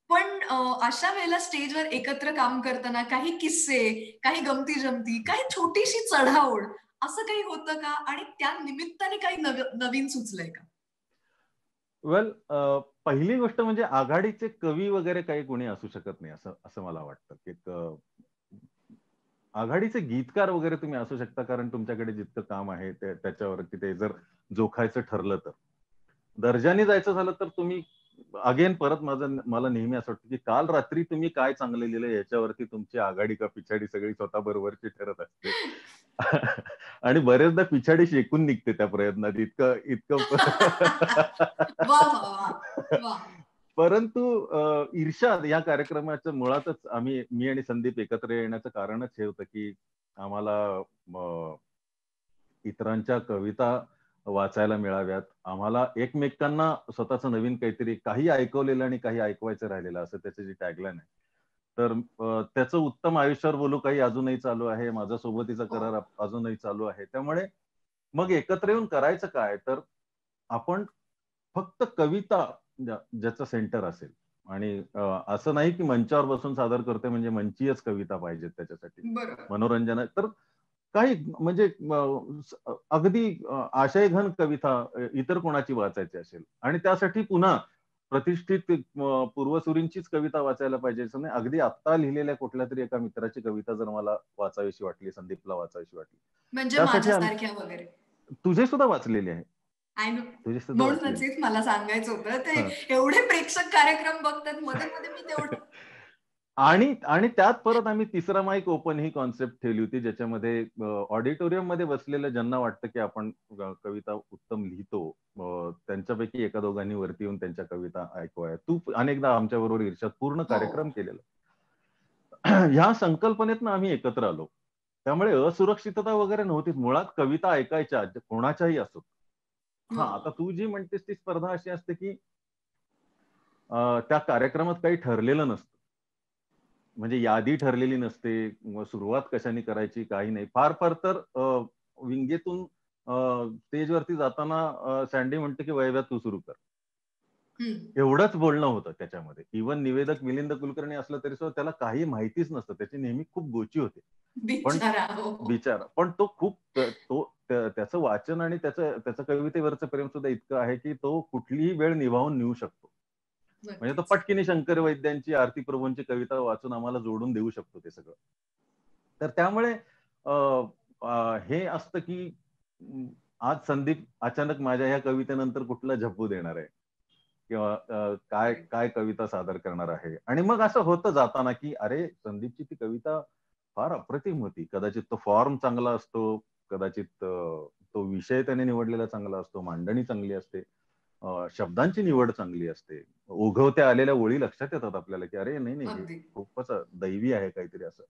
B: पण अशा वेळेला स्टेजवर एकत्र काम करताना काही किस्से, काही गमती जमती, काही छोटीशी चढाओढ, असं काही होतं का? आणि त्या निमित्ताने काही नवीन सुचलंय का?
C: वेल, पहिली गोष्ट म्हणजे आघाडीचे कवी वगैरे काही कोणी असू शकत नाही असं मला वाटतं. एक आघाडीचे गीतकार वगैरे तुम्ही असू शकता, कारण तुमच्याकडे जितकं काम आहे त्याच्यावरती ते जर जोखायचं ठरलं तर. दर्जाने जायचं झालं तर तुम्ही अगेन परत मला नेहमी असं वाटतं की काल रात्री तुम्ही काय चांगलं लिहिलं याच्यावरती तुमची आघाडी का पिछाडी सगळी स्वतः बरोबरची ठरत असते. आणि बरेचदा पिछाडी शेकून निघते त्या प्रयत्नात, इतकं परंतु इर्षाद या कार्यक्रमाच्या मुळातच मी आणि संदीप एकत्र येण्याचं कारणच हे होतं की आम्हाला इतरांच्या कविता वाचायला मिळाव्यात, आम्हाला एकमेकांना स्वतःचं नवीन काहीतरी, काही ऐकवलेलं आणि काही ऐकवायचं राहिलेलं, असं त्याची जी टॅगलाईन आहे. तर त्याचं उत्तम आयुष्यावर बोलू काही अजूनही चालू आहे, माझा सोबतीचा करार अजूनही चालू आहे. त्यामुळे मग एकत्र येऊन करायचं काय, तर आपण फक्त कविता ज्याचं सेंटर असेल, आणि असं नाही की मंचावर बसून सादर करते म्हणजे मंचीयच कविता पाहिजे त्याच्यासाठी,
B: बरोबर.
C: मनोरंजन आहे तर काही म्हणजे अगदी आशयघन कविता इतर कोणाची वाचायची असेल आणि त्यासाठी पुन्हा प्रतिष्ठित पूर्वसुरींचीच कविता वाचायला पाहिजे असं नाही. अगदी आत्ता लिहिलेल्या कुठल्या तरी एका मित्राची कविता जर मला वाचावीशी वाटली, संदीपला वाचावीशी वाटली,
B: म्हणजे
C: त्यासाठी
B: माझ्यासारख्या वगैरे.
C: तुझे सुद्धा वाचलेली आहे,
B: आय नो.
C: तुझे सुद्धा
B: म्हणूनच
C: वाचलेली.
B: हेच मला सांगायचं होतं, ते
C: हा.
B: एवढे प्रेक्षक कार्यक्रम बघतात, मध्ये मध्ये मी तेवढं.
C: आणि आणि त्यात परत आम्ही तिसरा माईक ओपन ही कॉन्सेप्ट ठेवली होती, ज्याच्यामध्ये ऑडिटोरियम मध्ये बसलेलं ज्यांना वाटतं की आपण कविता उत्तम लिहितो, त्यांच्यापैकी एका दोघांनी वरती येऊन त्यांच्या कविता ऐकवाय. तू अनेकदा आमच्या बरोबर ईर्ष्यात पूर्ण कार्यक्रम केलेला. ह्या संकल्पनेतनं आम्ही एकत्र आलो. त्यामुळे असुरक्षितता वगैरे नव्हतीच. मुळात कविता ऐकायच्या कोणाच्याही असो. हा, आता तू जी म्हणतेस ती स्पर्धा अशी असते की त्या कार्यक्रमात काही ठरलेलं नसतं. म्हणजे यादी ठरलेली नसते, सुरुवात कशाने करायची काही नाही. फार फार तर विंगेतून स्टेजवरती जाताना सँडी म्हणते की वैभ्या तू सुरू कर, एवढंच बोलणं होतं त्याच्यामध्ये. इव्हन निवेदक मिलिंद कुलकर्णी असलं तरी सुद्धा त्याला काही माहितीच नसतं, त्याची नेहमी खूप गोची होते. पण
B: बिचारा. हो.
C: बिचारा, पण तो खूप त्याचं वाचन आणि त्याचं कवितेवरचं प्रेम सुद्धा इतकं आहे की तो कुठलीही वेळ निभावून नेऊ शकतो. म्हणजे तो
B: नक्कीच.
C: पटकिनी शंकर वैद्यांची, आरती प्रभूंची कविता वाचून आम्हाला जोडून देऊ शकतो ते सगळं. तर त्यामुळे हे असतं की आज संदीप अचानक माझ्या ह्या कवितेनंतर कुठला झप्पू देणार आहे किंवा काय काय कविता सादर करणार आहे. आणि मग असं होतं जाताना की अरे संदीपची ती कविता फार अप्रतिम होती. कदाचित तो फॉर्म चांगला असतो, कदाचित तो विषय त्याने निवडलेला चांगला असतो, मांडणी चांगली असते, शब्दांची निवड चांगली असते, ओघवत्या आलेल्या ओळी लक्षात येतात आपल्याला की अरे नाही नाही हे
B: अगदी.
C: खूपच दैवी आहे काहीतरी असं.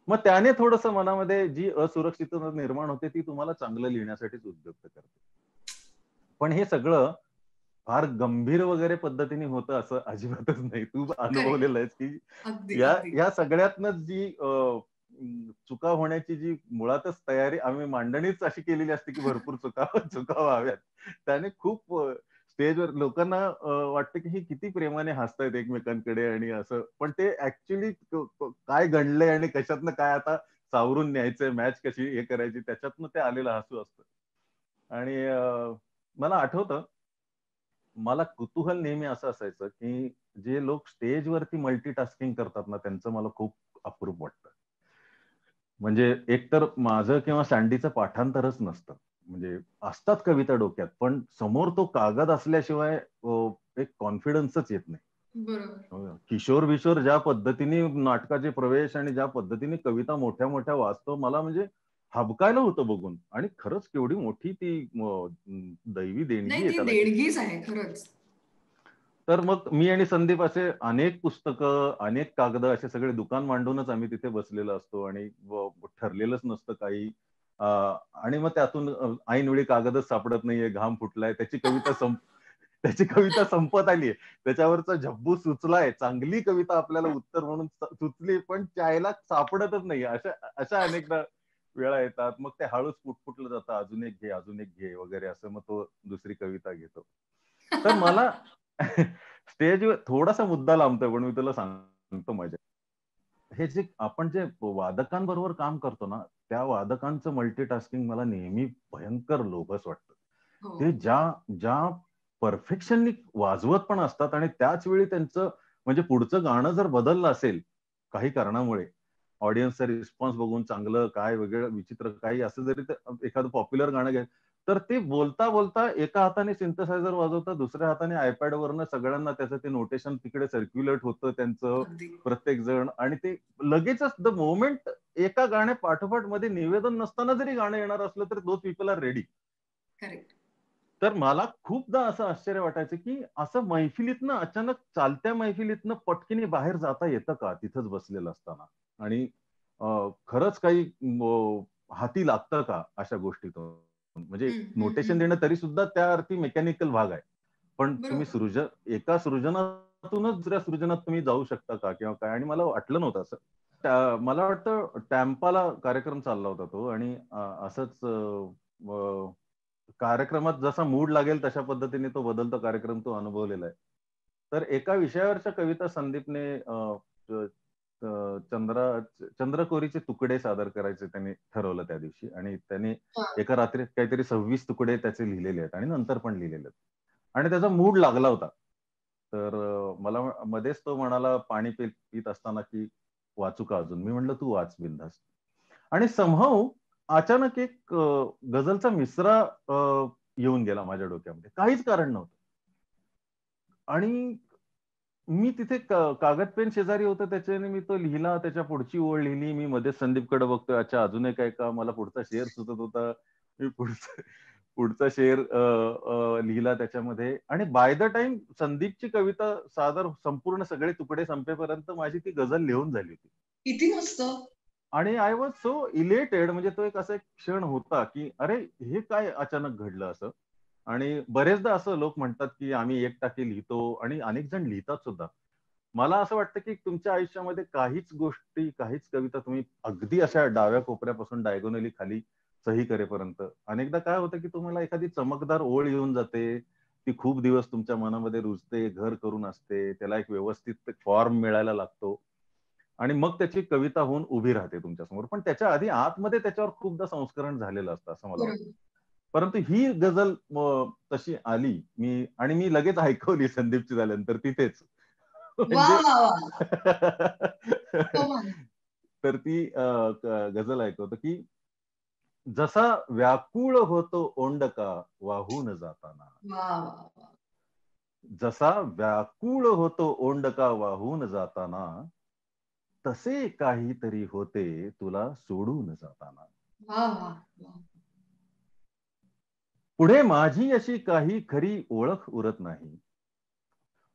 C: मग त्याने थोडस मनामध्ये जी असुरक्षितता निर्माण होते ती तुम्हाला चांगलं लिहिण्यासाठीच उद्युक्त करते. पण हे सगळं फार गंभीर वगैरे पद्धतीने होतं असं अजिबातच नाही. तू
B: करेक्ट.
C: अनुभवलेलं आहेस
B: अगदी
C: की या
B: अगदी.
C: या सगळ्यातनच जी चुका होण्याची जी मुळातच तयारी आम्ही मांडणीच अशी केलेली असते की भरपूर चुका चुका व्हाव्यात. त्याने खूप स्टेजवर लोकांना वाटतं की हे किती प्रेमाने हसतायत एकमेकांकडे आणि असं, पण ते ऍक्च्युली काय घडलंय आणि कशातनं काय आता सावरून न्यायचंय, मॅच कशी हे करायची, त्याच्यातनं ते आलेलं हसू असतं. आणि मला आठवतं, मला कुतूहल नेहमी असं असायचं की जे लोक स्टेजवरती मल्टीटास्किंग करतात ना, त्यांचं मला खूप अप्रूप वाटतं. म्हणजे एकतर माझं किंवा सँडीचं पाठांतरच नसतं. म्हणजे असतात कविता डोक्यात, पण समोर तो कागद असल्याशिवाय एक कॉन्फिडन्सच येत नाही.
B: बरोबर.
C: किशोर बिशोर ज्या पद्धतीने नाटकाचे प्रवेश आणि ज्या पद्धतीने कविता मोठ्या मोठ्या वाचतो, मला म्हणजे हबकायला होतं बघून. आणि खरंच केवढी मोठी ती दैवी देणगी
B: नाही,
C: आहे
B: ती
C: कदाचित.
B: देणगीच आहे खरंच.
C: तर मग मी आणि संदीप असे अनेक पुस्तकं, अनेक कागद असे सगळे दुकान मांडूनच आम्ही तिथे बसलेलो असतो आणि ठरलेलंच नसतं काही. आणि मग त्यातून ऐनवेळी कागदच सापडत नाहीये, घाम फुटलाय, त्याची कविता संपत आलीये, त्याच्यावरचा झब्बू सुचलाय, चांगली कविता आपल्याला उत्तर म्हणून सुचली, पण त्याला सापडतच नाही. अशा अशा अनेकदा वेळा येतात. मग ते हळूच फुटफुटलं जातं, अजून एक घे, अजून एक घे वगैरे असं. मग तो दुसरी कविता घेतो. तर मला स्टेजवर थोडासा मुद्दा लांबतोय, पण मी तुला सांगतो माझ्या. हे जे आपण जे वादकांबरोबर काम करतो ना, त्या वादकांचं मल्टीटास्किंग मला नेहमी भयंकर लोभस वाटतं.
B: हो.
C: ते ज्या ज्या परफेक्शननी वाजवत पण असतात आणि त्याच वेळी त्यांचं म्हणजे पुढचं गाणं जर बदललं असेल काही कारणामुळे, ऑडियन्सचा रिस्पॉन्स बघून चांगलं काय वेगळं विचित्र काही असं जरी एखादं पॉप्युलर गाणं घ्यायचं, तर ते बोलता बोलता एका हाताने सिंथसायझर वाजवतात, दुसऱ्या हाताने आयपॅड वरनं सगळ्यांना त्याचं ते नोटेशन तिकडे सर्क्युलेट होतं त्यांचं
B: अगदी.
C: प्रत्येक जण. आणि ते लगेचच द मोमेंट एका गाण्या पाठोपाठ मध्ये निवेदन नसताना जरी गाणं येणार असलं तर दोन पीपल आर रेडी.
B: करेक्ट.
C: तर मला खूपदा असं आश्चर्य वाटायचं की असं मैफिलीतनं अचानक चालत्या मैफिलीतनं पटकीने बाहेर जाता येतं का तिथंच बसलेलं असताना, आणि खरंच काही हाती लागतं का अशा गोष्टीतून. म्हणजे नोटेशन देणं तरी सुद्धा त्या अर्थी मेकॅनिकल भाग आहे, पण तुम्ही
B: बरोबर.
C: एका सृजनातूनच दुसऱ्या सृजनात तुम्ही जाऊ शकता का किंवा काय. आणि मला वाटलं नव्हतं असं. मला वाटतं टॅम्पाला कार्यक्रम चालला होता तो, आणि असंच कार्यक्रमात जसा मूड लागेल तशा पद्धतीने तो बदलतो कार्यक्रम तो अनुभवलेला आहे. तर एका विषयावरच्या कविता संदीपने चंद्रकोरीचे तुकडे सादर करायचे त्यांनी ठरवलं त्या दिवशी, आणि त्याने एका रात्रीत काहीतरी 26 तुकडे त्याचे लिहिलेले आहेत आणि नंतर पण लिहिलेले आहेत, आणि त्याचा मूड लागला होता. तर मला मध्येच तो म्हणाला पाणी पित असताना की वाचू का अजून. मी म्हणलं तू वाच बिंदास. आणि समहाऊ अचानक एक गझलचा मिसरा येऊन गेला माझ्या डोक्यामध्ये, काहीच कारण नव्हतं. आणि मी तिथे कागद पेन शेजारी होतं, त्याच्याने मी तो लिहिला, त्याच्या पुढची ओळ लिहिली. मी मध्ये संदीपकडे बघतोय, अच्छा अजून एक आहे का, मला पुढचा शेर सुचत होता, मी पुढचा शेर लिहिला त्याच्यामध्ये. आणि बाय द टाइम संदीपची कविता सादर संपूर्ण सगळे तुकडे संपेपर्यंत माझी ती गझल लिहून झाली होती.
B: किती मस्त.
C: आणि आय वॉज सो इलेटेड. म्हणजे तो एक असा एक क्षण होता की अरे हे काय अचानक घडलं असं. आणि बरेचदा असं लोक म्हणतात की आम्ही एक टाके लिहितो, आणि अनेक जण लिहितात सुद्धा. मला असं वाटतं की तुमच्या आयुष्यामध्ये काहीच गोष्टी, काहीच कविता तुम्ही अगदी अशा डाव्या कोपऱ्यापासून डायगोनली खाली सही करेपर्यंत, अनेकदा काय होतं की तुम्हाला एखादी चमकदार ओळ येऊन जाते, ती खूप दिवस तुमच्या मनामध्ये रुजते, घर करून असते, त्याला एक व्यवस्थित फॉर्म मिळायला लागतो, आणि मग त्याची कविता होऊन उभी राहते तुमच्यासमोर. पण त्याच्या आधी आतमध्ये त्याच्यावर खूपदा संस्करण झालेलं असतं असं मला वाटतं. परंतु ही गझल तशी आली, मी लगेच ऐकवली संदीपची झाल्यानंतर तिथेच. म्हणजे तर ती गझल ऐकवतो की जसा व्याकुळ होतो ओंडका वाहून जाताना, जसा व्याकुळ होतो ओंडका वाहून जाताना, तसे काहीतरी होते तुला सोडून जाताना. पुढे माझी अशी काही खरी ओळख उरत नाही,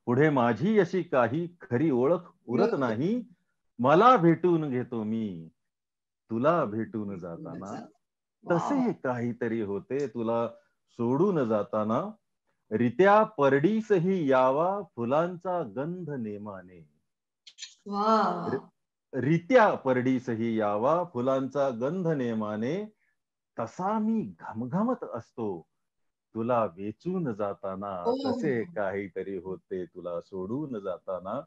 C: पुढे माझी अशी काही खरी ओळख उरत नाही, मला भेटून घेतो मी तुला भेटून जाताना, तसे काहीतरी होते तुला सोडून जाताना. रित्या परडीसही यावा फुलांचा गंध नेमाने, रित्या परडीसही यावा फुलांचा गंध नेमाने, तसा मी घमघमत असतो तुला वेचून जाताना, तसे काहीतरी होते तुला सोडून जाताना.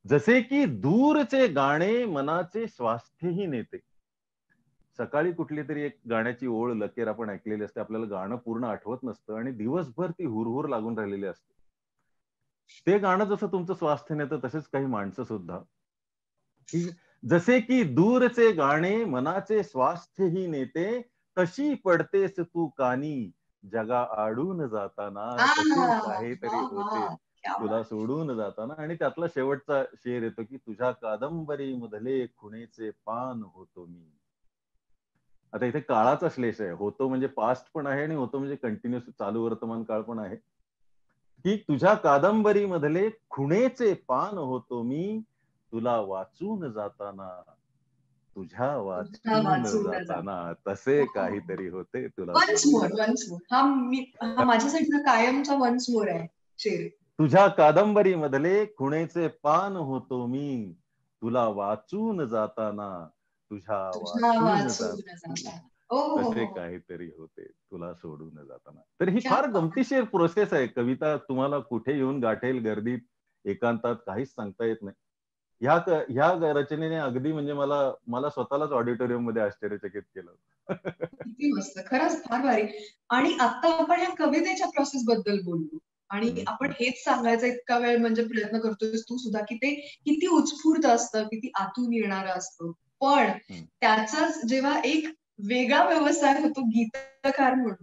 C: जसे की दूरचे गाणे मनाचे स्वास्थ्यही नेते. सकाळी कुठली तरी एक गाण्याची ओळ लकेर आपण ऐकलेली असते, आपल्याला गाणं पूर्ण आठवत नसतं, आणि दिवसभर ती हुरहुर लागून राहिलेली असते. ते गाणं जसं तुमचं स्वास्थ्य नेतं, तसेच काही माणसं सुद्धा. जसे की दूरचे गाणे मनाचे स्वास्थ्यही नेते, तशी पडतेस तू कानी जगा आडून जाताना, तसे काहीतरी होते तुला सोडून जाताना. आणि त्यातला शेवटचा शेर येतो की तुझ्या कादंबरी मधले खुणेचे पान होतो मी. आता इथे काळाचा श्लेष आहे, होतो म्हणजे पास्ट पण आहे आणि होतो म्हणजे कंटिन्युअस चालू वर्तमान काळ पण आहे. की तुझ्या कादंबरी मधले खुणेचे पान होतो मी तुला वाचून जाताना, तुझ्या वाचून जाताना, तसे काहीतरी होते तुला.
B: वन्स मोर हा माझ्यासाठी कायमचा वन्स मोर आहे शेर.
C: तुझ्या कादंबरी मधले खुणेचे पान होतो मी तुला वाचून जाताना, तुझ्या वाचून जाताना, तसे काहीतरी होते तुला सोडून जाताना. तर ही फार गमतीशीर प्रोसेस आहे. कविता तुम्हाला कुठे येऊन गाठेल, गर्दीत, एकांतात, काहीच सांगता येत नाही. ह्या रचनेने अगदी म्हणजे मला स्वतःलाच ऑडिटोरियम मध्ये आश्चर्यचकित केलं.
B: किती मस्त, खरंच फार भारी. आणि आता आपण या कवितेच्या प्रोसेस बद्दल बोललो, आणि आपण हेच सांगायचा इतका वेळ म्हणजे प्रयत्न करतोय तू सुद्धा, की ते किती उत्स्फूर्त असतं, किती आतून येणारं असतं. पण त्याचाच जेव्हा एक वेगळा व्यवसाय होतो गीतकार म्हणून,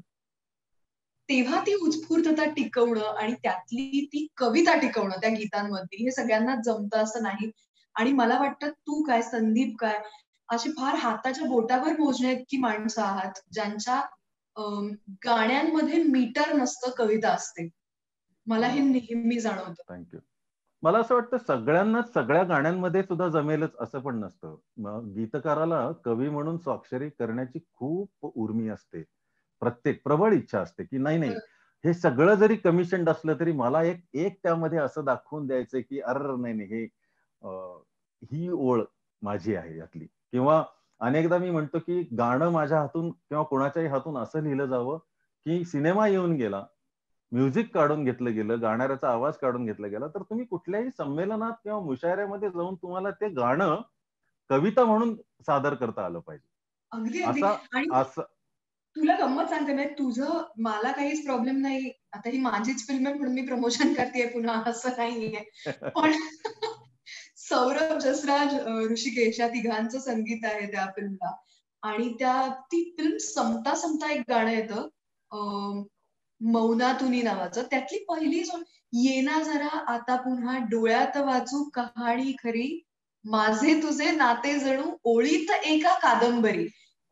B: तेव्हा ती उत्स्फूर्तता टिकवणं आणि त्यातली ती कविता टिकवणं त्या गीतांमध्ये, हे सगळ्यांना जमतं असं नाही. आणि मला वाटतं तू काय, संदीप काय, अशी फार हाताच्या बोटावर मोजण्या इतकी माणसं आहात ज्यांच्या गाण्यांमध्ये मीटर नसतं, कविता असते. मला हे नेहमी जाणवतं.
C: थँक्यू. मला असं वाटतं सगळ्यांनाच सगळ्या गाण्यांमध्ये सुद्धा जमेलच असं पण नसतं. गीतकाराला कवी म्हणून स्वाक्षरी करण्याची खूप उर्मी असते, प्रत्येक प्रबळ इच्छा असते की नाही हे सगळं जरी कमिशन्ड असलं तरी मला एक त्यामध्ये असं दाखवून द्यायचंय की अरे नाही हे ही ओळ माझी आहे यातली. किंवा अनेकदा मी म्हणतो की गाणं माझ्या हातून किंवा कोणाच्याही हातून असं लिहिलं जावं की सिनेमा येऊन गेला, म्युझिक काढून घेतलं गेलं, गाणाऱ्याचा आवाज काढून घेतला गेला, तर तुम्ही कुठल्याही संमेलनात किंवा मुशायऱ्यामध्ये जाऊन तुम्हाला ते गाणं कविता म्हणून सादर करता आलं पाहिजे.
B: अगदी अगदी.
C: असा
B: आणि
C: असं
B: तुला गंमत सांगते म्हणजे तुझं मला काहीच प्रॉब्लेम नाही. आता ही माझीच फिल्म आहे म्हणून मी प्रमोशन करते पुन्हा असं नाहीये. पण सौरभ जसराज, ऋषिकेश या तिघांचं संगीत आहे त्या फिल्मला. आणि ती फिल्म संपता संपता एक गाणं येतं, मौनातुनी नावाचं. त्यातली पहिली ये ना जरा आता पुन्हा डोळ्यात वाचू कहाणी खरी, माझे तुझे नाते जणू ओळीत एका कादंबरी.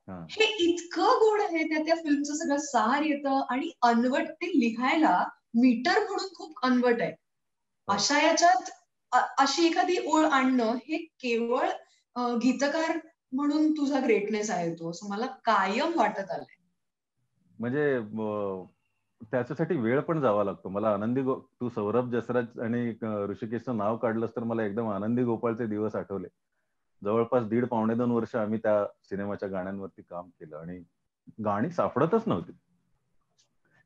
B: हे इतकं गोड आहे. त्या फिल्मचं सगळं सार येतं आणि अनवट ते लिहायला मीटर म्हणून खूप अनवट आहे. अशा याच्यात अशी एखादी ओळ आणणं हे केवळ गीतकार म्हणून तुझा ग्रेटनेस आहे तो, असं मला कायम वाटत आलंय.
C: म्हणजे त्याच्यासाठी वेळ पण जावा लागतो. मला तू सौरभ जसराज आणि ऋषिकेशचं नाव काढलंस तर मला एकदम आनंदी गोपाळचे दिवस आठवले. जवळपास 1.5-2 वर्ष आम्ही त्या सिनेमाच्या गाण्यांवरती काम केलं आणि गाणी सापडतच नव्हती.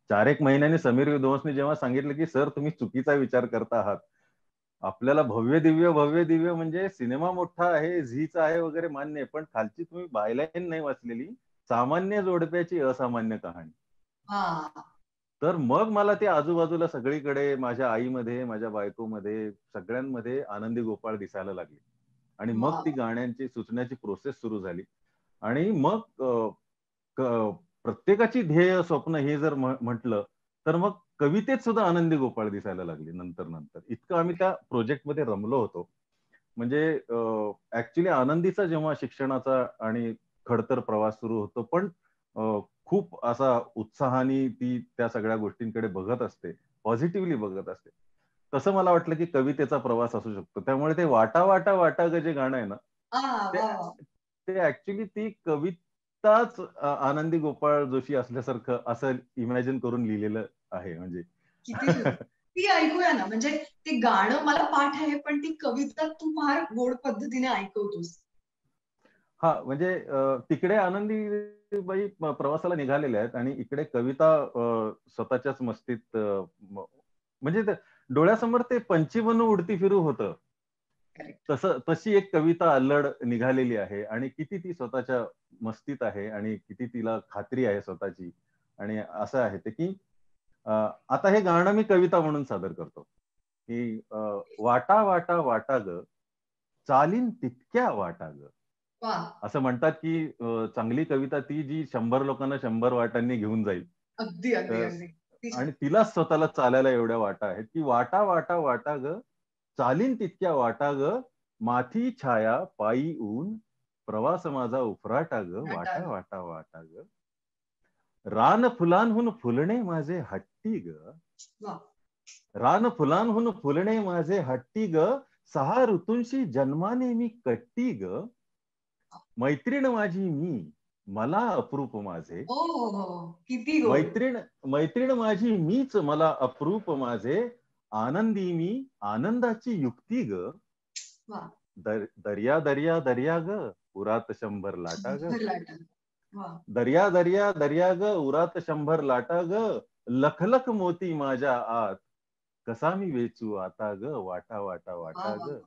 C: 4-1 महिन्यांनी समीर विद्वांसने जेव्हा सांगितलं की सर तुम्ही चुकीचा विचार करता आहात, आपल्याला भव्य दिव्य म्हणजे सिनेमा मोठा आहे, झीचा आहे वगैरे मान्य आहे, पण खालची तुम्ही बायलाईन नाही वाचलेली, सामान्य जोडप्याची असामान्य कहाणी. तर मग मला ते आजूबाजूला सगळीकडे माझ्या आईमध्ये, माझ्या बायकोमध्ये, सगळ्यांमध्ये आनंदी गोपाळ दिसायला लागले. आणि मग ती गाण्यांची सुचण्याची प्रोसेस सुरू झाली. आणि मग प्रत्येकाची ध्येय स्वप्न हे जर म्हटलं तर मग कवितेत सुद्धा आनंदी गोपाळ दिसायला लागले नंतर. इतकं आम्ही त्या प्रोजेक्टमध्ये रमलो होतो. म्हणजे ऍक्च्युली आनंदीचा जेव्हा शिक्षणाचा आणि खडतर प्रवास सुरू होतो, पण खूप असा उत्साहाने ती त्या सगळ्या गोष्टींकडे बघत असते, पॉझिटिव्हली बघत असते. तसं मला वाटलं की कवितेचा प्रवास असू शकतो. त्यामुळे ते वाटा वाटा वाटा ग जे गाणं आहे ना, ते ऍक्च्युली ती कविताच आनंदी गोपाळ जोशी असल्यासारखं असं इमॅजिन करून लिहिलेलं आहे. म्हणजे
B: ती ऐकूया ना. म्हणजे ते गाणं मला पाठ आहे, पण ती कविता तू फार गोड पद्धतीने ऐकवतोस.
C: हा, म्हणजे तिकडे आनंदीबाई प्रवासाला निघालेल्या आहेत आणि इकडे कविता स्वतःच्याच मस्तीत, म्हणजे डोळ्यासमोर ते पंचीमनू उडती फिरू होतं, तशी एक कविता अल्लड निघालेली आहे. आणि किती ती स्वतःच्या मस्तीत आहे आणि किती तिला खात्री आहे स्वतःची. आणि असं आहे ते की आता हे गाणं मी कविता म्हणून सादर करतो की वाटा वाटा वाटा ग, चालीन तितक्या वाटा ग. असं म्हणतात की चांगली कविता ती जी 100 लोकांना 100 वाटांनी घेऊन जाईल.
B: अगदी अगदी अगदी.
C: आणि तिला स्वतःला चालायला एवढ्या वाटा आहेत की वाटा वाटा वाटा ग, चालीन तितक्या वाटा ग, माथी छाया पायी ऊन, प्रवास माझा उफराटा ग, वाटा वाटा वाटा ग. रान फुलांहून फुलणे माझे हट्टी ग, रान फुलांहून फुलणे माझे हट्टी ग, 6 ऋतूंशी जन्माने मी कट्टी ग. मैत्रीण माझी मी, मला अप्रूप माझे,
B: किती
C: मैत्रीण माझी मीच, मला अप्रूप माझे, आनंदी मी, आनंदाची युक्ती ग. दर्या दर्या दर्या ग, उरात 100 लाटा ग, दर्या दर्या दर्या ग, उरात 100 लाटा ग, लखलख मोती माझ्या आत, कसा मी वेचू आता ग, वाटा वाटा वाटा ग,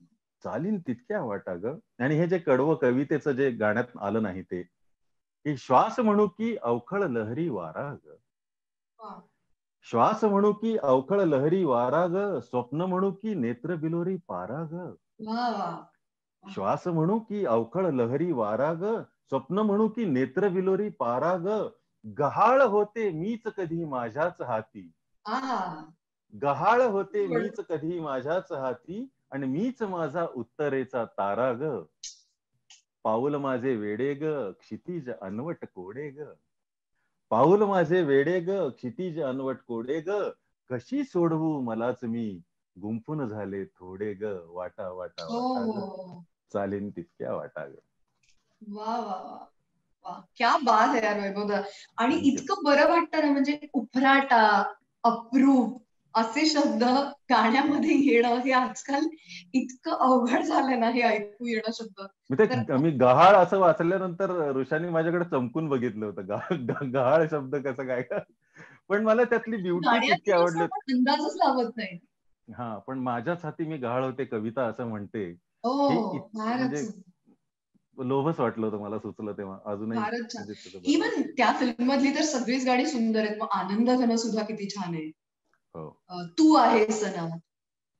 C: चालीन तितक्या वाटा ग. आणि हे जे कडवं कवितेचं जे गाण्यात आलं नाही ते की श्वास म्हणू की अवखळ लहरी वारा ग, श्वास म्हणू की अवखळ लहरी वारा ग, स्वप्न म्हणू की नेत्र बिलोरी पारा ग. श्वास म्हणू की अवखळ लहरी वारा ग, स्वप्न म्हणू की नेत्र बिलोरी पारा ग, गहाळ होते मीच कधी माझ्याच हाती, गहाळ होते मीच कधी माझ्याच हाती, आणि मीच माझा उत्तरेचा तारा ग. पाऊल माझे वेडे ग, क्षितिज अनवट कोडे ग, पाऊल माझे वेडे ग, क्षितिज अनवट कोडे ग, कशी सोडवू मलाच मी, गुंफून झाले थोडे ग, वाटा वाटा वाटा ग, चालीन तितक्या वाटा ग.
B: वा वा वा, क्या बात आहे यार वैभव. आणि इतकं बरं वाटतं ना, म्हणजे उफराटा, अप्रूप असे शब्द गाण्यामध्ये येणं हे आजकाल इतकं अवघड झालं ना, हे ऐकू येणं शब्द.
C: मी गहाळ असं वाचल्यानंतर ऋषानी माझ्याकडे चमकून बघितलं होतं. गहाळ शब्द कसं काय का, पण मला त्यातली ब्युटी इतकी
B: गाण्यातून असं
C: आवडली.
B: आपण अंदाजच लावत नाही.
C: हा, पण माझ्याच हाती मी गहाळ होते कविता असं म्हणते, हे
B: हो, फारच
C: म्हणजे लोभच वाटलं होतं मला सुचलं तेव्हा. अजूनही
B: फारच छान.
C: म्हणजे त्याचं बरं
B: इवन
C: वाटतं.
B: त्या फिल्म मधली तर सगळीच गाणी सुंदर आहेत. मग आनंद घन सुद्धा किती छान आहे.
C: हो,
B: तू आहे सनम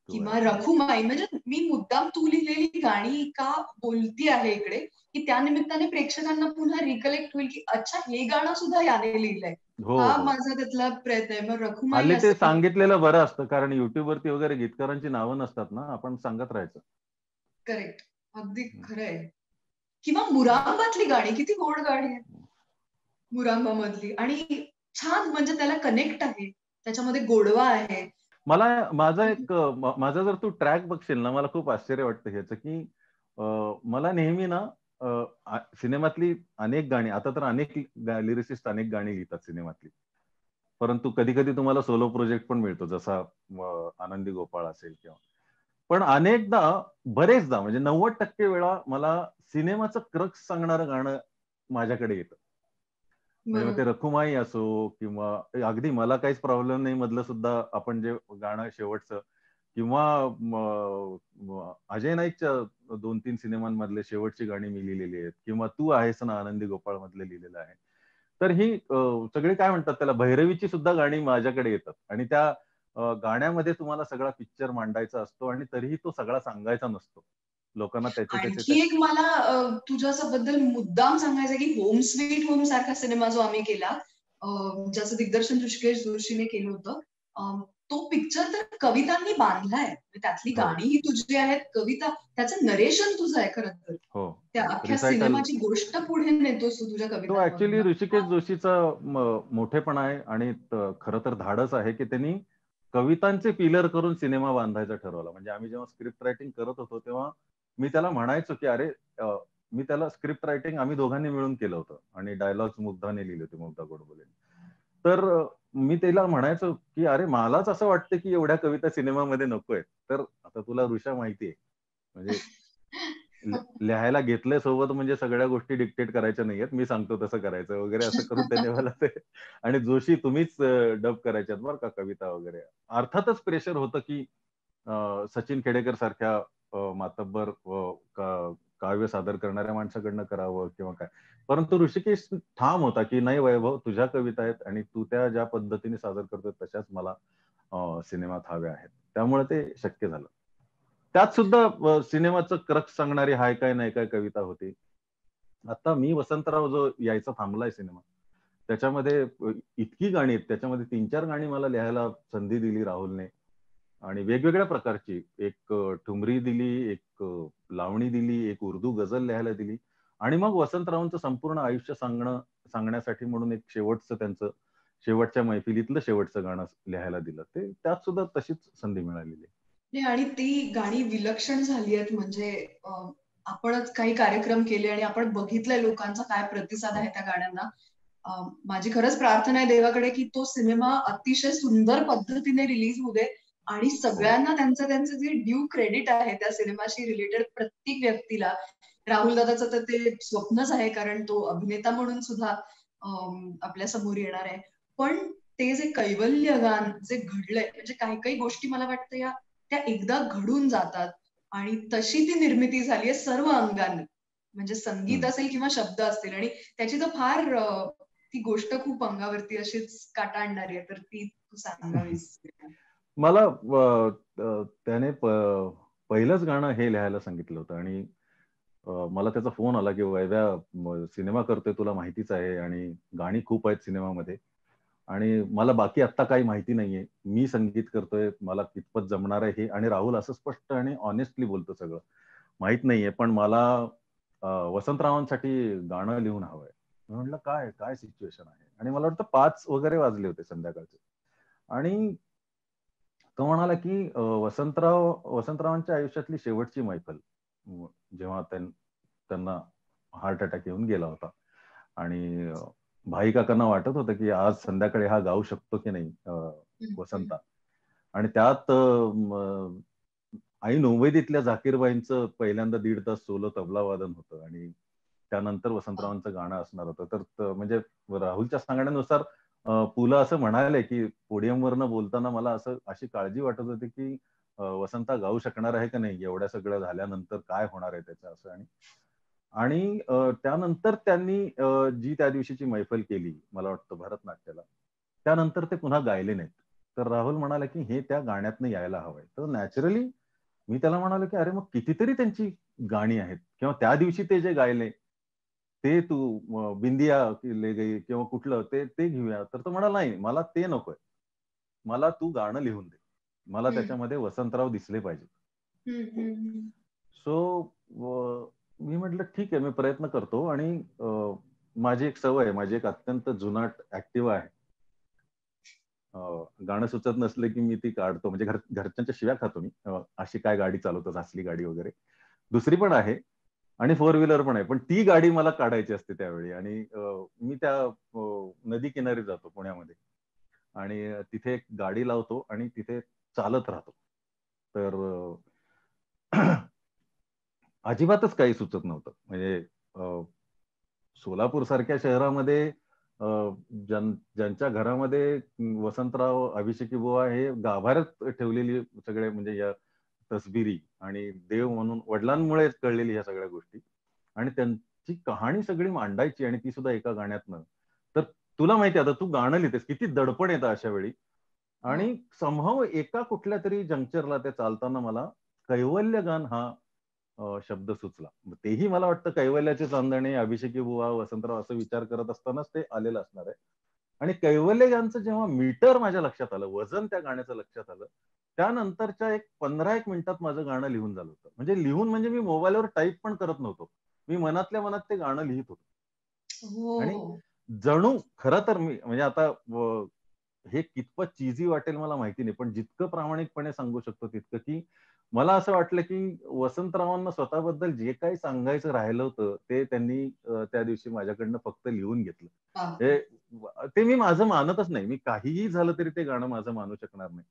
C: तू
B: किंवा
C: आहेस ना.
B: रखुमाई. म्हणजे मी मुद्दाम तू लिहिलेली गाणी का बोलती आहे इकडे, की त्या निमित्ताने प्रेक्षकांना पुन्हा रिकलेक्ट होईल की अच्छा हे गाणं सुद्धा याने लिहिलंय.
C: हो
B: हा
C: हो.
B: माझा त्यातला प्रयत्न आहे. मग रखुमाई
C: हल्ली ते
B: असेल.
C: सांगितलेलं बरं असतं, कारण युट्यूब वरती वगैरे गीतकारांची नावं नसतात ना, आपण सांगत राहायचं.
B: करेक्ट. अगदी
C: हम्म.
B: खरंय. किंवा मुरांबातली गाणी किती गोड गाणी आहेत. मुरांबा मधली आणि छान म्हणजे त्याला कनेक्ट आहे. त्याच्यामध्ये गोडवा आहे.
C: मला माझा जर तू ट्रॅक बघशील ना, मला खूप आश्चर्य वाटतं ह्याचं, की मला नेहमी ना सिनेमातली अनेक गाणी, आता तर अनेक लिरिसिस्ट अनेक गाणी लिहितात सिनेमातली, परंतु कधी कधी तुम्हाला सोलो प्रोजेक्ट पण मिळतो, जसा आनंदी गोपाळ असेल किंवा, पण अनेकदा, बरेचदा म्हणजे 90% वेळा मला सिनेमाचं क्रक्स सांगणारं गाणं माझ्याकडे येतं. म्हणजे मग ते
B: बरोबर.
C: रखुमाई असो किंवा अगदी मला काहीच प्रॉब्लेम नाही मधलं सुद्धा आपण जे गाणं शेवटचं, किंवा अजय नाईकच्या 2-3 सिनेमांमधले शेवटची गाणी मी लिहिलेली आहेत, किंवा तू आहेस ना आनंदी गोपाळ मधले लिहिलेलं आहे. तर ही सगळी काय म्हणतात त्याला, भैरवीची सुद्धा गाणी माझ्याकडे येतात, आणि त्या गाण्यामध्ये तुम्हाला सगळा पिक्चर मांडायचा असतो आणि तरीही तो सगळा सांगायचा नसतो. लोकांना त्याचे त्याचे
B: आणखी एक मला तुझ्याबद्दल मुद्दाम सांगायचं की होम स्वीट होम सारखा सिनेमा जो आम्ही केला, ज्याचं दिग्दर्शन ऋषिकेश जोशीने केलं होतं, तो पिक्चर तर कवितांनी बांधलाय. त्यातली
C: हो
B: गाणीही तुझी आहेत, कविता, त्याचं नरेशन तुझं आहे खरं तर.
C: हो
B: त्या
C: हो
B: अख्ख्या
C: रिसायटल.
B: सिनेमाची गोष्ट पुढे नेतोस तू तुझ्या
C: तो ऍक्च्युली
B: कवितांमधून.
C: ऋषिकेश जोशीचा मोठेपणा आहे, आणि खरं तर धाडस आहे की त्यांनी कवितांचे पिलर करून सिनेमा बांधायचा ठरवला. म्हणजे आम्ही जेव्हा स्क्रिप्ट रायटिंग करत होतो तेव्हा मी त्याला म्हणायचो की अरे, मी त्याला स्क्रिप्ट रायटिंग आम्ही दोघांनी मिळून केलं होतं, आणि डायलॉग्स मुग्धाने लिहिले होते, मुग्धा गोडबोले. तर मी त्याला म्हणायचो की अरे, मलाच असं वाटतं की एवढ्या कविता सिनेमामध्ये नकोय. तर आता तुला ऋषा माहितीये, म्हणजे लिहायला घेतलंय सोबत म्हणजे सगळ्या गोष्टी डिक्टेट करायच्या नाहीयेत, मी सांगतो तसं करायचं वगैरे, असं करून त्याने मला ते, आणि जोशी तुम्हीच डब करायच्यात बरं का कविता वगैरे. अर्थातच प्रेशर होतं की सचिन खेडेकर सारख्या मातब्बर काव्य सादर करणाऱ्या माणसाकडनं करावं किंवा काय. परंतु ऋषिकेश ठाम होता की नाही वैभव, तुझ्या कविता आहेत आणि तू त्या ज्या पद्धतीने सादर करतोय तशाच मला सिनेमात हव्या आहेत. त्यामुळे ते शक्य झालं. त्यात सुद्धा सिनेमाचं क्रक्स सांगणारी हाय काय नाही काय कविता होती. आता मी वसंतराव जो यायचा थांबलाय सिनेमा, त्याच्यामध्ये इतकी गाणी आहेत, त्याच्यामध्ये 3-4 गाणी मला लिहायला संधी दिली राहुलने, आणि वेगवेगळ्या प्रकारची. एक ठुमरी दिली, एक लावणी दिली, एक उर्दू गझल लिहायला दिली, आणि मग वसंतरावांचं संपूर्ण आयुष्य सांगण्यासाठी म्हणून एक शेवटचं त्यांचं शेवटच्या मैफिलीतलं शेवटचं गाणं लिहायला दिलं. ते त्यात सुद्धा तशीच संधी मिळालेली आहे.
B: नाही, आणि ती गाणी विलक्षण झाली आहेत. म्हणजे आपणच काही कार्यक्रम केले आणि आपण बघितलंय लोकांचा काय प्रतिसाद आहे
C: हो
B: त्या गाण्यांना. माझी खरंच प्रार्थना आहे देवाकडे की तो सिनेमा अतिशय सुंदर पद्धतीने रिलीज होऊ दे आणि
C: हो
B: सगळ्यांना त्यांचं जे ड्यू क्रेडिट आहे त्या सिनेमाशी रिलेटेड प्रत्येक व्यक्तीला. राहुल दादाचं तर ते स्वप्नच आहे, कारण तो अभिनेता म्हणून सुद्धा आपल्या समोर येणार आहे. पण ते जे कैवल्य गान जे घडलंय, म्हणजे काही काही गोष्टी मला वाटतं या त्या एकदा घडून जातात आणि तशी ती निर्मिती झाली आहे सर्व अंगांनी. म्हणजे संगीत
C: हम्म.
B: असेल किंवा शब्द असतील, आणि त्याची तर फार ती गोष्ट खूप अंगावरती अशीच काटा आणणारी आहे, तर ती तू सांगावीस.
C: मला त्याने पहिलंच गाणं हे लिहायला सांगितलं होतं, आणि मला त्याचा फोन आला की वैभ्या, सिनेमा करतोय तुला माहितीच आहे, आणि गाणी खूप आहेत सिनेमामध्ये, आणि मला बाकी आत्ता काही माहिती नाहीये, मी संगीत करतोय, मला कितपत जमणार आहे हे, आणि राहुल असं स्पष्ट आणि ऑनेस्टली बोलतो सगळं माहित नाहीये, पण मला वसंतरावांसाठी गाणं लिहून हवंय. मी म्हटलं काय काय सिच्युएशन आहे, आणि मला वाटतं 5 वगैरे वाजले होते संध्याकाळचे, आणि तो म्हणाला की वसंतरावांच्या आयुष्यातली शेवटची मैफल, जेव्हा त्यांना हार्ट अटॅक येऊन गेला होता, आणि भाई काकांना वाटत होतं की आज संध्याकाळी हा गाऊ शकतो की नाही वसंता. आणि त्यात आई नोवेदीतल्या झाकीरबाईंचं पहिल्यांदा 1.5 तास सोलो तबला वादन होतं, आणि त्यानंतर वसंतरावांचं गाणं असणार होतं. तर म्हणजे राहुलच्या सांगण्यानुसार पु ल असं म्हणाले की पोडियमवरनं बोलताना मला अशी काळजी वाटत होती की वसंता गाऊ शकणार आहे का नाही, एवढ्या सगळं झाल्यानंतर काय होणार आहे त्याचं असं. आणि त्यानंतर त्यांनी जी त्या दिवशीची मैफल केली, मला वाटतं भरतनाट्याला, त्यानंतर ते पुन्हा गायले नाहीत. तर राहुल म्हणाला की हे त्या गाण्यातनं यायला हवंय. तर नॅचरली मी त्याला म्हणालो की अरे मग कितीतरी त्यांची गाणी आहेत, किंवा त्या दिवशी ते जे गायले ते तू बिंदिया ले गई किंवा कुठलं ते ते घेऊया. तर तो म्हणाला नाही, मला ते नकोय, मला तू गाणं लिहून दे, मला त्याच्यामध्ये वसंतराव दिसले पाहिजे. सो मी म्हटलं ठीक आहे, मी प्रयत्न करतो. आणि माझी एक सवय आहे, माझी एक अत्यंत जुनाट ऍक्टिव्ह आहे, गाणं सुचत नसलं की मी ती काढतो. म्हणजे घरच्यांच्या शिव्या खातो मी, अशी काय गाडी चालवतो, असली गाडी वगैरे. दुसरी पण आहे आणि फोर व्हीलर पण आहे, पण ती गाडी मला काढायची असते त्यावेळी. आणि मी त्या नदी किनारी जातो पुण्यामध्ये आणि तिथे एक गाडी लावतो आणि तिथे चालत राहतो. तर अजिबातच काही सुचत नव्हतं. म्हणजे सोलापूर सारख्या शहरामध्ये ज्यांच्या घरामध्ये वसंतराव, अभिषेकी बुवा हे गाभाऱ्यात ठेवलेली सगळे म्हणजे या तसबिरी आणि देव म्हणून वडिलांमुळे कळलेली ह्या सगळ्या गोष्टी, आणि त्यांची कहाणी सगळी मांडायची, आणि ती सुद्धा एका गाण्यातनं. तर तुला माहिती आता तू गाणं लिहितेस, किती दडपण येतं अशा वेळी. आणि समहाव एका कुठल्या तरी जंक्चरला ते चालताना मला कैवल्यगान हा शब्द सुचला. तेही मला वाटतं कैवल्याचे चांदणे, अभिषेकी बुवा, वसंतराव असं विचार करत असतानाच ते आलेलं असणार आहे. आणि कैवल्यगानचं जेव्हा मीटर माझ्या लक्षात आलं, वजन त्या गाण्याचं लक्षात आलं, त्यानंतरच्या 15-1 मिनिटात माझं गाणं लिहून झालं होतं. म्हणजे लिहून म्हणजे मी मोबाईलवर टाईप पण करत नव्हतो, मी मनातल्या मनात ते गाणं लिहित होतो. आणि जणू खरं तर मी म्हणजे आता हे कितपत चीजी वाटेल मला माहिती नाही, पण जितकं प्रामाणिकपणे सांगू शकतो तितकं, की मला असं वाटलं की वसंतरावांना स्वतःबद्दल जे काही सांगायचं राहिलं होतं ते त्यांनी त्या दिवशी माझ्याकडनं फक्त लिहून घेतलं. ते मी माझं मानतच नाही, मी काहीही झालं तरी ते गाणं माझं मानू शकणार नाही.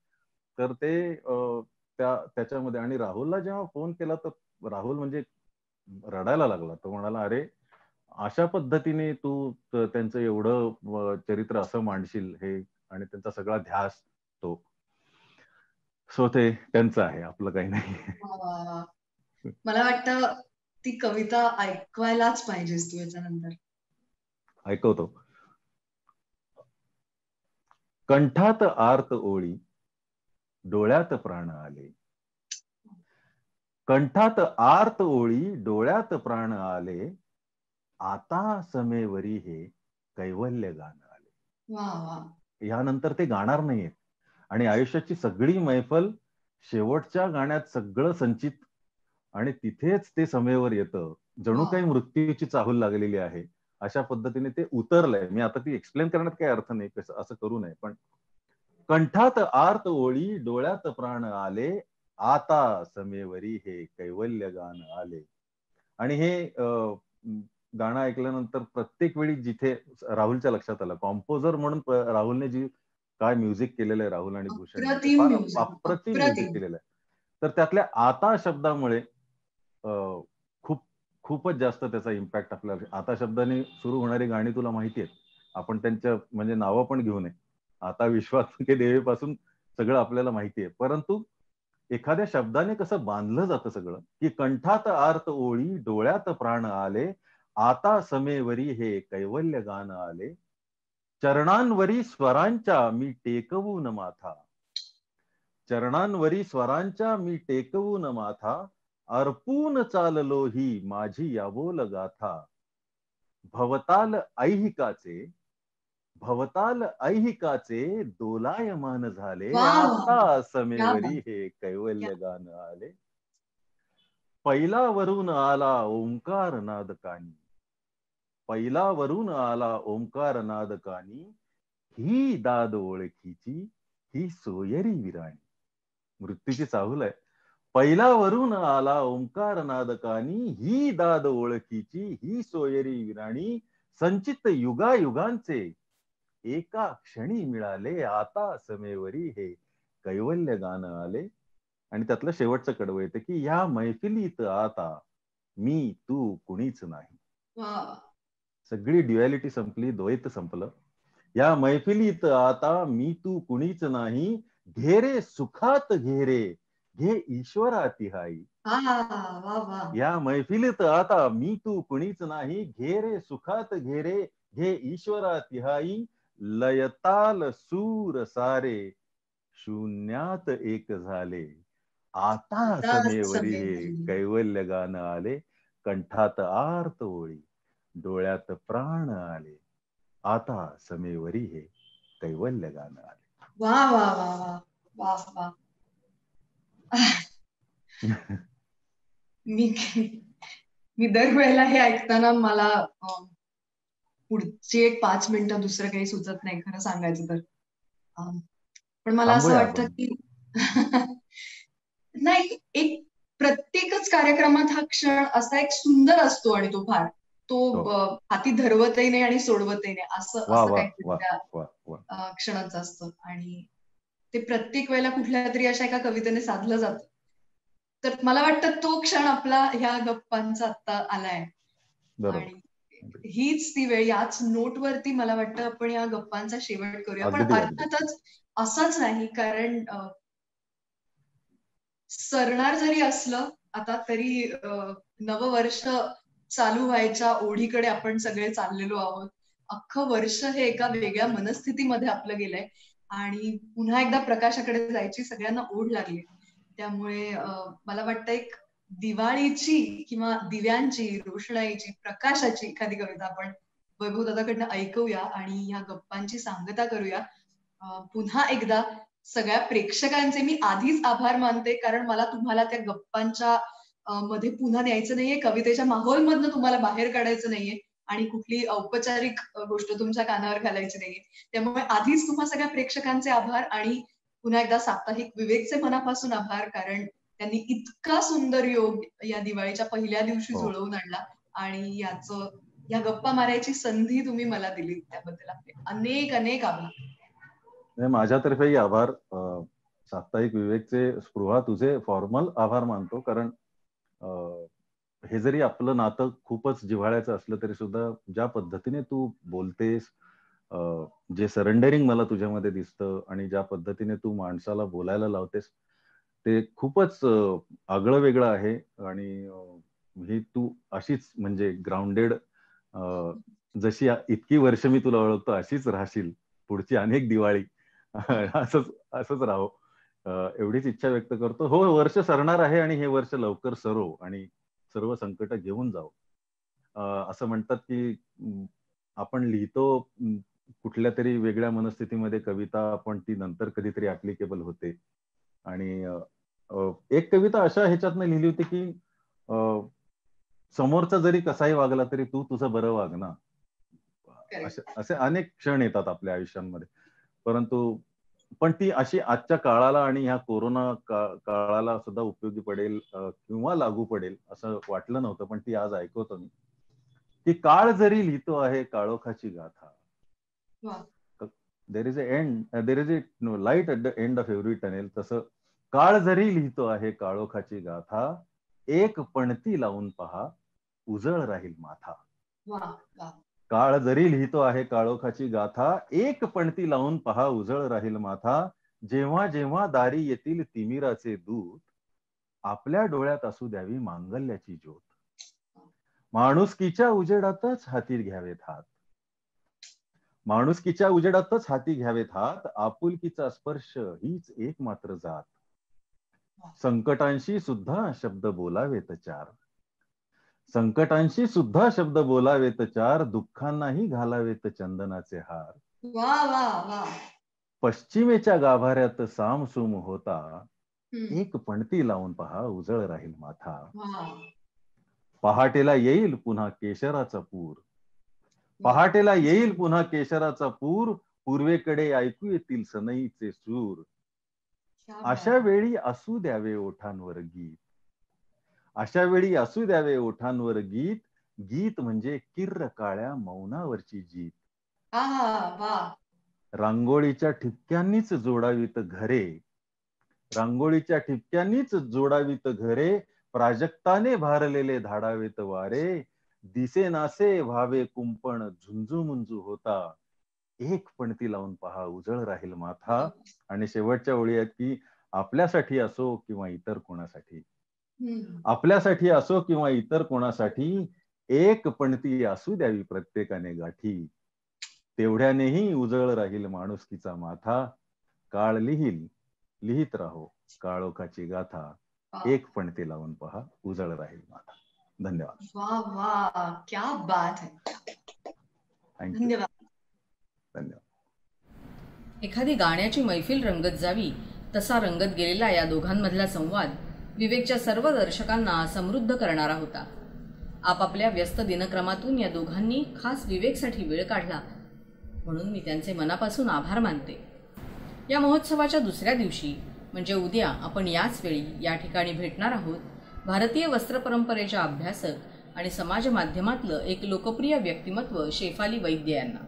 C: तर ते त्याच्यामध्ये. आणि राहुलला जेव्हा फोन केला तर राहुल म्हणजे रडायला लागला. तो म्हणाला, अरे अशा पद्धतीने तू त्यांचं एवढं चरित्र असं मांडशील, हे आणि त्यांचा सगळा ध्यास तो. सो ते त्यांचं आहे, आपलं काही नाही.
B: मला वाटतं ती कविता ऐकवायलाच पाहिजेस तू याच्यानंतर.
C: ऐकवतो. कंठात आर्त ओळी, डोळ्यात प्राण आले. कंठात आर्त ओळी, डोळ्यात प्राण आले. आता समेवरी हे कैवल्य गान आले. यानंतर ते गाणार नाहीये. आणि आयुष्याची सगळी मैफल शेवटच्या गाण्यात सगळं संचित, आणि तिथेच ते समेवर येतं. जणू काही मृत्यूची चाहूल लागलेली आहे, अशा पद्धतीने ते उतरलंय. मी आता ती एक्सप्लेन करण्यात काही अर्थ नाही, असं करू नये. पण कंठात आर्त ओळी, डोळ्यात प्राण आले. आता समेवरी हे कैवल्य गान आले. आणि हे गाणं ऐकल्यानंतर प्रत्येक वेळी जिथे राहुलच्या लक्षात आलं, कॉम्पोजर म्हणून राहुलने जी काय म्युझिक केलेलं आहे, राहुल आणि भूषण फार अप्रतिम म्युझिक केलेलं आहे. तर त्यातल्या आता शब्दामुळे खूपच जास्त त्याचा इम्पॅक्ट आपल्याला. आता शब्दाने सुरू होणारी गाणी तुला माहिती आहेत, आपण त्यांच्या म्हणजे नावं पण घेऊ नये. आता विश्वास के देवेपासून सगळं आपल्याला माहिती आहे. परंतु एखाद्या शब्दाने कसं बांधलं जातं सगळं, की कंठात आर्त ओळी, डोळ्यात प्राण आले. आता समेवरी हे कैवल्य गान आले. चरणांवरी स्वरांच्या मी टेकवून माथा. चरणांवरी स्वरांच्या मी टेकवून माथा. अर्पून चाललो ही माझी याबोल गाथा. भवताल ऐहिकाचे, भवताल ऐहिकाचे दोलायमान झाले. आता समेवरी हे कैवल्य गान आले. पैलावरून आला ओंकार नाद कानी. पैलावरून आला ओंकार नाद कानी. ही दाद ओळखीची, ही सोयरी विराणी. मृत्यूची चाहूल आहे. पैलावरून आला ओंकार नाद कानी. ही दाद ओळखीची, ही सोयरी विराणी. संचित युगायुगांचे एका क्षणी मिळाले. आता समेवरी हे कैवल्य गान आले. आणि त्यातलं शेवटचं कडवं येतं की या मैफिलीत आता मी तू कुणीच नाही. सगळी ड्युअलिटी संपली, द्वैत संपलं. या मैफिलीत आता मी तू कुणीच नाही, घेरे सुखात घेरे, घे ईश्वरा तिहाई.
B: वा वा.
C: या मैफिलीत आता मी तू कुणीच नाही, घेरे सुखात घेरे, घे ईश्वरा तिहाई. लयताल सूर सारे, शून्यात एक झाले, आता
B: आता
C: समेवरी हे
B: समेवरी.
C: कैवल्य गाणं आले. कंठात आर्त ओळी, डोळ्यात प्राण आले, आता समेवरी हे कैवल्य गाणं आले.
B: वा वा वा वा वा वा. मी मी दरवेळेला हे ऐकताना मला पुढची एक 5 मिनिटं दुसरं काही सुचत नाही खरं सांगायचं तर. पण मला असं
C: थांबूया
B: वाटतं
C: आपण.
B: की नाही, एक प्रत्येकच कार्यक्रमात हा क्षण असा एक सुंदर असतो आणि तो फार तो हाती धरवतही नाही आणि सोडवतही नाही असं
C: वा
B: असं
C: वा
B: काहीतरी
C: वा
B: त्या
C: वा वा.
B: क्षणाचं असतं आणि ते प्रत्येक वेळेला कुठल्या तरी अशा एका कवितेने साधलं जातं. तर मला वाटतं तो क्षण आपला ह्या गप्पांचा आता आलाय आणि हीच ती वेळ, याच नोटवरती मला वाटतं आपण या गप्पांचा शेवट करूया. पण
C: अगदी अगदी.
B: अर्थातच असंच नाही, कारण सरणार जरी असलं आता तरी नववर्ष चालू व्हायच्या ओढीकडे आपण सगळे चाललेलो आहोत. अख्खं वर्ष हे एका वेगळ्या मनस्थितीमध्ये आपलं गेलंय आणि पुन्हा एकदा प्रकाशाकडे जायची सगळ्यांना ओढ लागली. त्यामुळे मला वाटतं एक दिवाळीची किंवा दिव्यांची, रोषणाईची, प्रकाशाची एखादी कविता आपण वैभव दादाकडनं ऐकूया आणि ह्या गप्पांची सांगता करूया. पुन्हा एकदा सगळ्या प्रेक्षकांचे मी आधीच आभार मानते, कारण मला तुम्हाला त्या गप्पांच्या मध्ये पुन्हा न्यायचं नाहीये, कवितेच्या माहोलमधनं तुम्हाला बाहेर काढायचं नाहीये आणि कुठली औपचारिक गोष्ट तुमच्या कानावर घालायची नाहीये. त्यामुळे आधीच तुम्हा सगळ्या प्रेक्षकांचे आभार आणि पुन्हा एकदा साप्ताहिक विवेकचे मनापासून आभार, कारण त्यांनी इतका सुंदर योग या दिवाळीच्या पहिल्या दिवशी जुळवून आणला आणि या गप्पा मारायची संधी तुम्ही मला दिली, त्याबद्दल आपले अनेक अनेक आभार.
C: माझ्यातर्फेही आभार. साप्ताहिक विवेकचे स्पृहा तुझे फॉर्मल आभार मानतो, कारण हे जरी आपलं नातं खूपच जिव्हाळ्याचं असलं तरी सुद्धा ज्या पद्धतीने तू बोलतेस, जे सरेंडरिंग मला तुझ्यामध्ये दिसतं आणि ज्या पद्धतीने तू माणसाला बोलायला लावतेस ते खूपच आगळं वेगळं आहे. आणि ही तू अशीच म्हणजे ग्राउंडेड, जशी इतकी वर्ष मी तुला ओळखतो अशीच राहशील पुढची अनेक दिवाळी. असंच राहो, एवढीच इच्छा व्यक्त करतो. हो, वर्ष सरणार आहे आणि हे वर्ष लवकर सरो आणि सर्व संकट घेऊन जाओ. असं म्हणतात की आपण लिहितो कुठल्या तरी वेगळ्या मनस्थितीमध्ये कविता, पण ती नंतर कधीतरी ऍप्लिकेबल होते. आणि एक कविता अशा ह्याच्यातनं लिहिली होती की समोरचा जरी कसाही वागला तरी तू तुझं बरं वाग ना. असे अनेक क्षण येतात आपल्या आयुष्यांमध्ये, परंतु पण ती अशी आजच्या काळाला आणि ह्या कोरोना काळाला सुद्धा उपयोगी पडेल किंवा लागू पडेल असं वाटलं नव्हतं, पण ती आज ऐकवतो मी की काळ जरी लिहितो आहे काळोखाची गाथा, there is a light at the end of every tunnel. तसं काळ जरी लिहितो आहे काळोखाची गाथा, एक पणती लावून पहा उजळ राहील माथा. काळ जरी लिहितो आहे काळोखाची गाथा, एक पणती लावून पहा उजळ राहील माथा. जेव्हा जेव्हा दारी येतील तिमिराचे दूत, आपल्या डोळ्यात असू द्यावी मांगल्याची ज्योत. माणुसकीच्या उजेडातच हाती घ्यावेत हात, माणुसकीच्या उजेडातच हाती घ्यावेत हात. आपुलकीचा स्पर्श हीच एक मात्र जात. संकटांशी सुद्धा शब्द बोलावेत चार, संकटांशी सुद्धा शब्द बोलावेत चार. दुःखांनाही घालावेत चंदनाचे हार. पश्चिमेच्या गाभाऱ्यात सामसूम होता, एक पणती लावून पहा उजळ राहील माथा. पहाटेला येईल पुन्हा केशराचा पूर, पहाटेला येईल पुन्हा केशराचा पूर. पूर्वेकडे ऐकू येतील सनईचे सूर. अशा वेळी असू द्यावे ओठांवर गीत, अशा वेळी असू द्यावे ओठांवर गीत. गीत म्हणजे किर्र काळ्या मौनावरची जीत. रांगोळीच्या ठिपक्यांनीच जोडावीत घरे, रांगोळीच्या ठिपक्यांनीच जोडावीत घरे. प्राजक्ताने भारलेले धाडावेत वारे. दिसेनासे व्हावे कुंपण झुंजू मुंजू होता, एक पणती लावून पहा, उजळ राहील माथा. आणि शेवटच्या ओळी आहेत की आपल्यासाठी असो किंवा इतर कोणासाठी, आपल्यासाठी असो किंवा इतर कोणासाठी एक पणती असू द्यावी प्रत्येकाने गाठी. तेवढ्यानेही उजळ राहील माणुसकीचा माथा. काळ लिहील, लिहित राहो काळोखाची गाथा. एक पणती लावून पहा, उजळ राहील माथा. धन्यवाद.
B: वाह वाह, क्या बात है. धन्यवाद.
C: धन्यवाद.
A: एखादी गाण्याची मैफिल रंगत जावी तसा रंगत गेलेला या दोघांमधला संवाद विवेकच्या सर्व दर्शकांना समृद्ध करणारा होता. आपापल्या व्यस्त दिनक्रमातून या दोघांनी खास विवेकसाठी वेळ काढला म्हणून मी त्यांचे मनापासून आभार मानते. या महोत्सवाच्या दुसऱ्या दिवशी म्हणजे उद्या आपण याच वेळी या ठिकाणी भेटणार आहोत भारतीय वस्त्र परंपरेच्या अभ्यासक आणि समाज माध्यमातलं एक लोकप्रिय व्यक्तिमत्व शेफाली वैद्य यांना.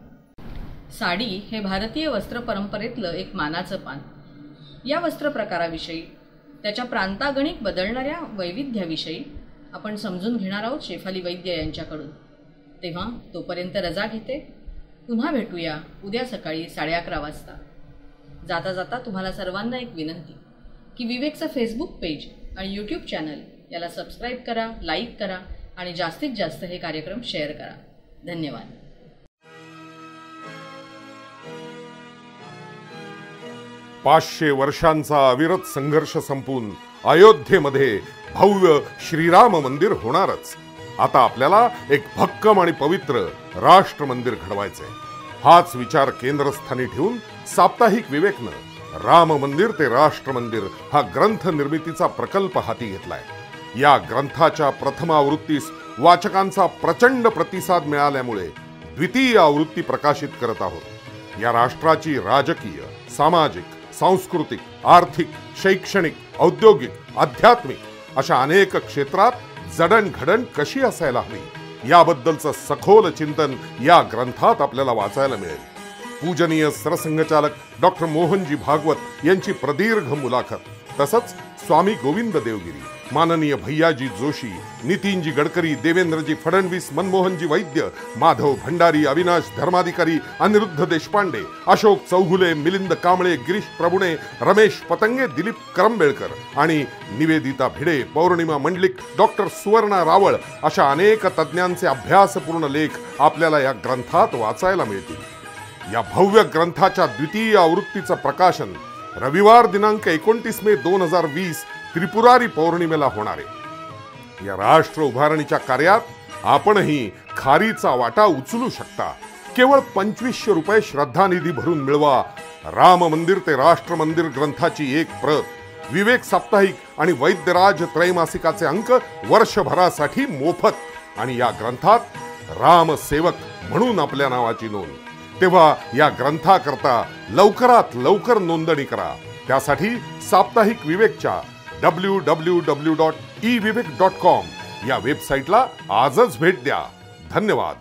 A: साडी हे भारतीय वस्त्र परंपरेतलं एक मानाचं पान. या वस्त्र प्रकाराविषयी, त्याच्या प्रांतागणिक बदलणाऱ्या वैविध्याविषयी आपण समजून घेणार आहोत शेफाली वैद्य यांच्याकडून. तेव्हा तोपर्यंत रजा घेते. पुन्हा भेटूया उद्या सकाळी 11:30 वाजता. जाता जाता तुम्हाला सर्वांना एक विनंती की विवेकचं फेसबुक पेज आणि यूट्यूब चॅनल याला सबस्क्राईब करा, लाईक करा आणि जास्तीत जास्त हे कार्यक्रम शेअर करा. धन्यवाद.
D: 500 वर्षांचा अविरत संघर्ष संपून अयोध्येमध्ये भव्य श्रीराम मंदिर होणारच. आता आपल्याला एक भक्कम आणि पवित्र राष्ट्र मंदिर घडवायचंय. हाच विचार केंद्रस्थानी ठेवून साप्ताहिक विवेकनं राम मंदिर ते राष्ट्र मंदिर हा ग्रंथ निर्मितीचा प्रकल्प हाती घेतलाय. या ग्रंथाच्या प्रथम आवृत्तीस वाचकांचा प्रचंड प्रतिसाद मिळाल्यामुळे द्वितीय आवृत्ती प्रकाशित करत आहोत. या राष्ट्राची राजकीय, सामाजिक, सांस्कृतिक, आर्थिक, शैक्षणिक, औद्योगिक, आध्यात्मिक अशा अनेक क्षेत्रात जडणघडण कशी असायला हवी याबद्दलचं सखोल चिंतन या ग्रंथात आपल्याला वाचायला मिळेल. पूजनीय सरसंघचालक डॉक्टर मोहनजी भागवत यांची प्रदीर्घ मुलाखत, तसंच स्वामी गोविंद देवगिरी, माननीय भैयाजी जोशी, नितीनजी गडकरी, देवेंद्रजी फडणवीस, मनमोहनजी वैद्य, माधव भंडारी, अविनाश धर्माधिकारी, अनिरुद्ध देशपांडे, अशोक चौघुले, मिलिंद कांबळे, गिरीश प्रभुणे, रमेश पतंगे, दिलीप करंबेळकर आणि निवेदिता भिडे, पौर्णिमा मंडलिक, डॉक्टर सुवर्णा रावळ अशा अनेक तज्ज्ञांचे अभ्यासपूर्ण लेख आपल्याला या ग्रंथात वाचायला मिळतील. या भव्य ग्रंथाच्या द्वितीय आवृत्तीचं प्रकाशन रविवार दिनांक 29 मे 2020 त्रिपुरारी पौर्णिमेला होणार आहे. या राष्ट्र उभारणीच्या कार्यात आपणही खारीचा वाटा उचलू शकता. केवळ 2500 रुपये श्रद्धानिधी भरून मिळवा राम मंदिर ते राष्ट्र मंदिर ग्रंथाची एक प्रत. विवेक साप्ताहिक आणि वैद्यराज त्रैमासिकाचे अंक वर्षभरासाठी मोफत आणि या ग्रंथात रामसेवक म्हणून आपल्या नावाची नोंद. तेव्हा या ग्रंथाकरता लवकरात लवकर नोंदणी करा. त्यासाठी साप्ताहिक विवेकच्या www.evivek.com या वेबसाईटला आजच भेट द्या. धन्यवाद.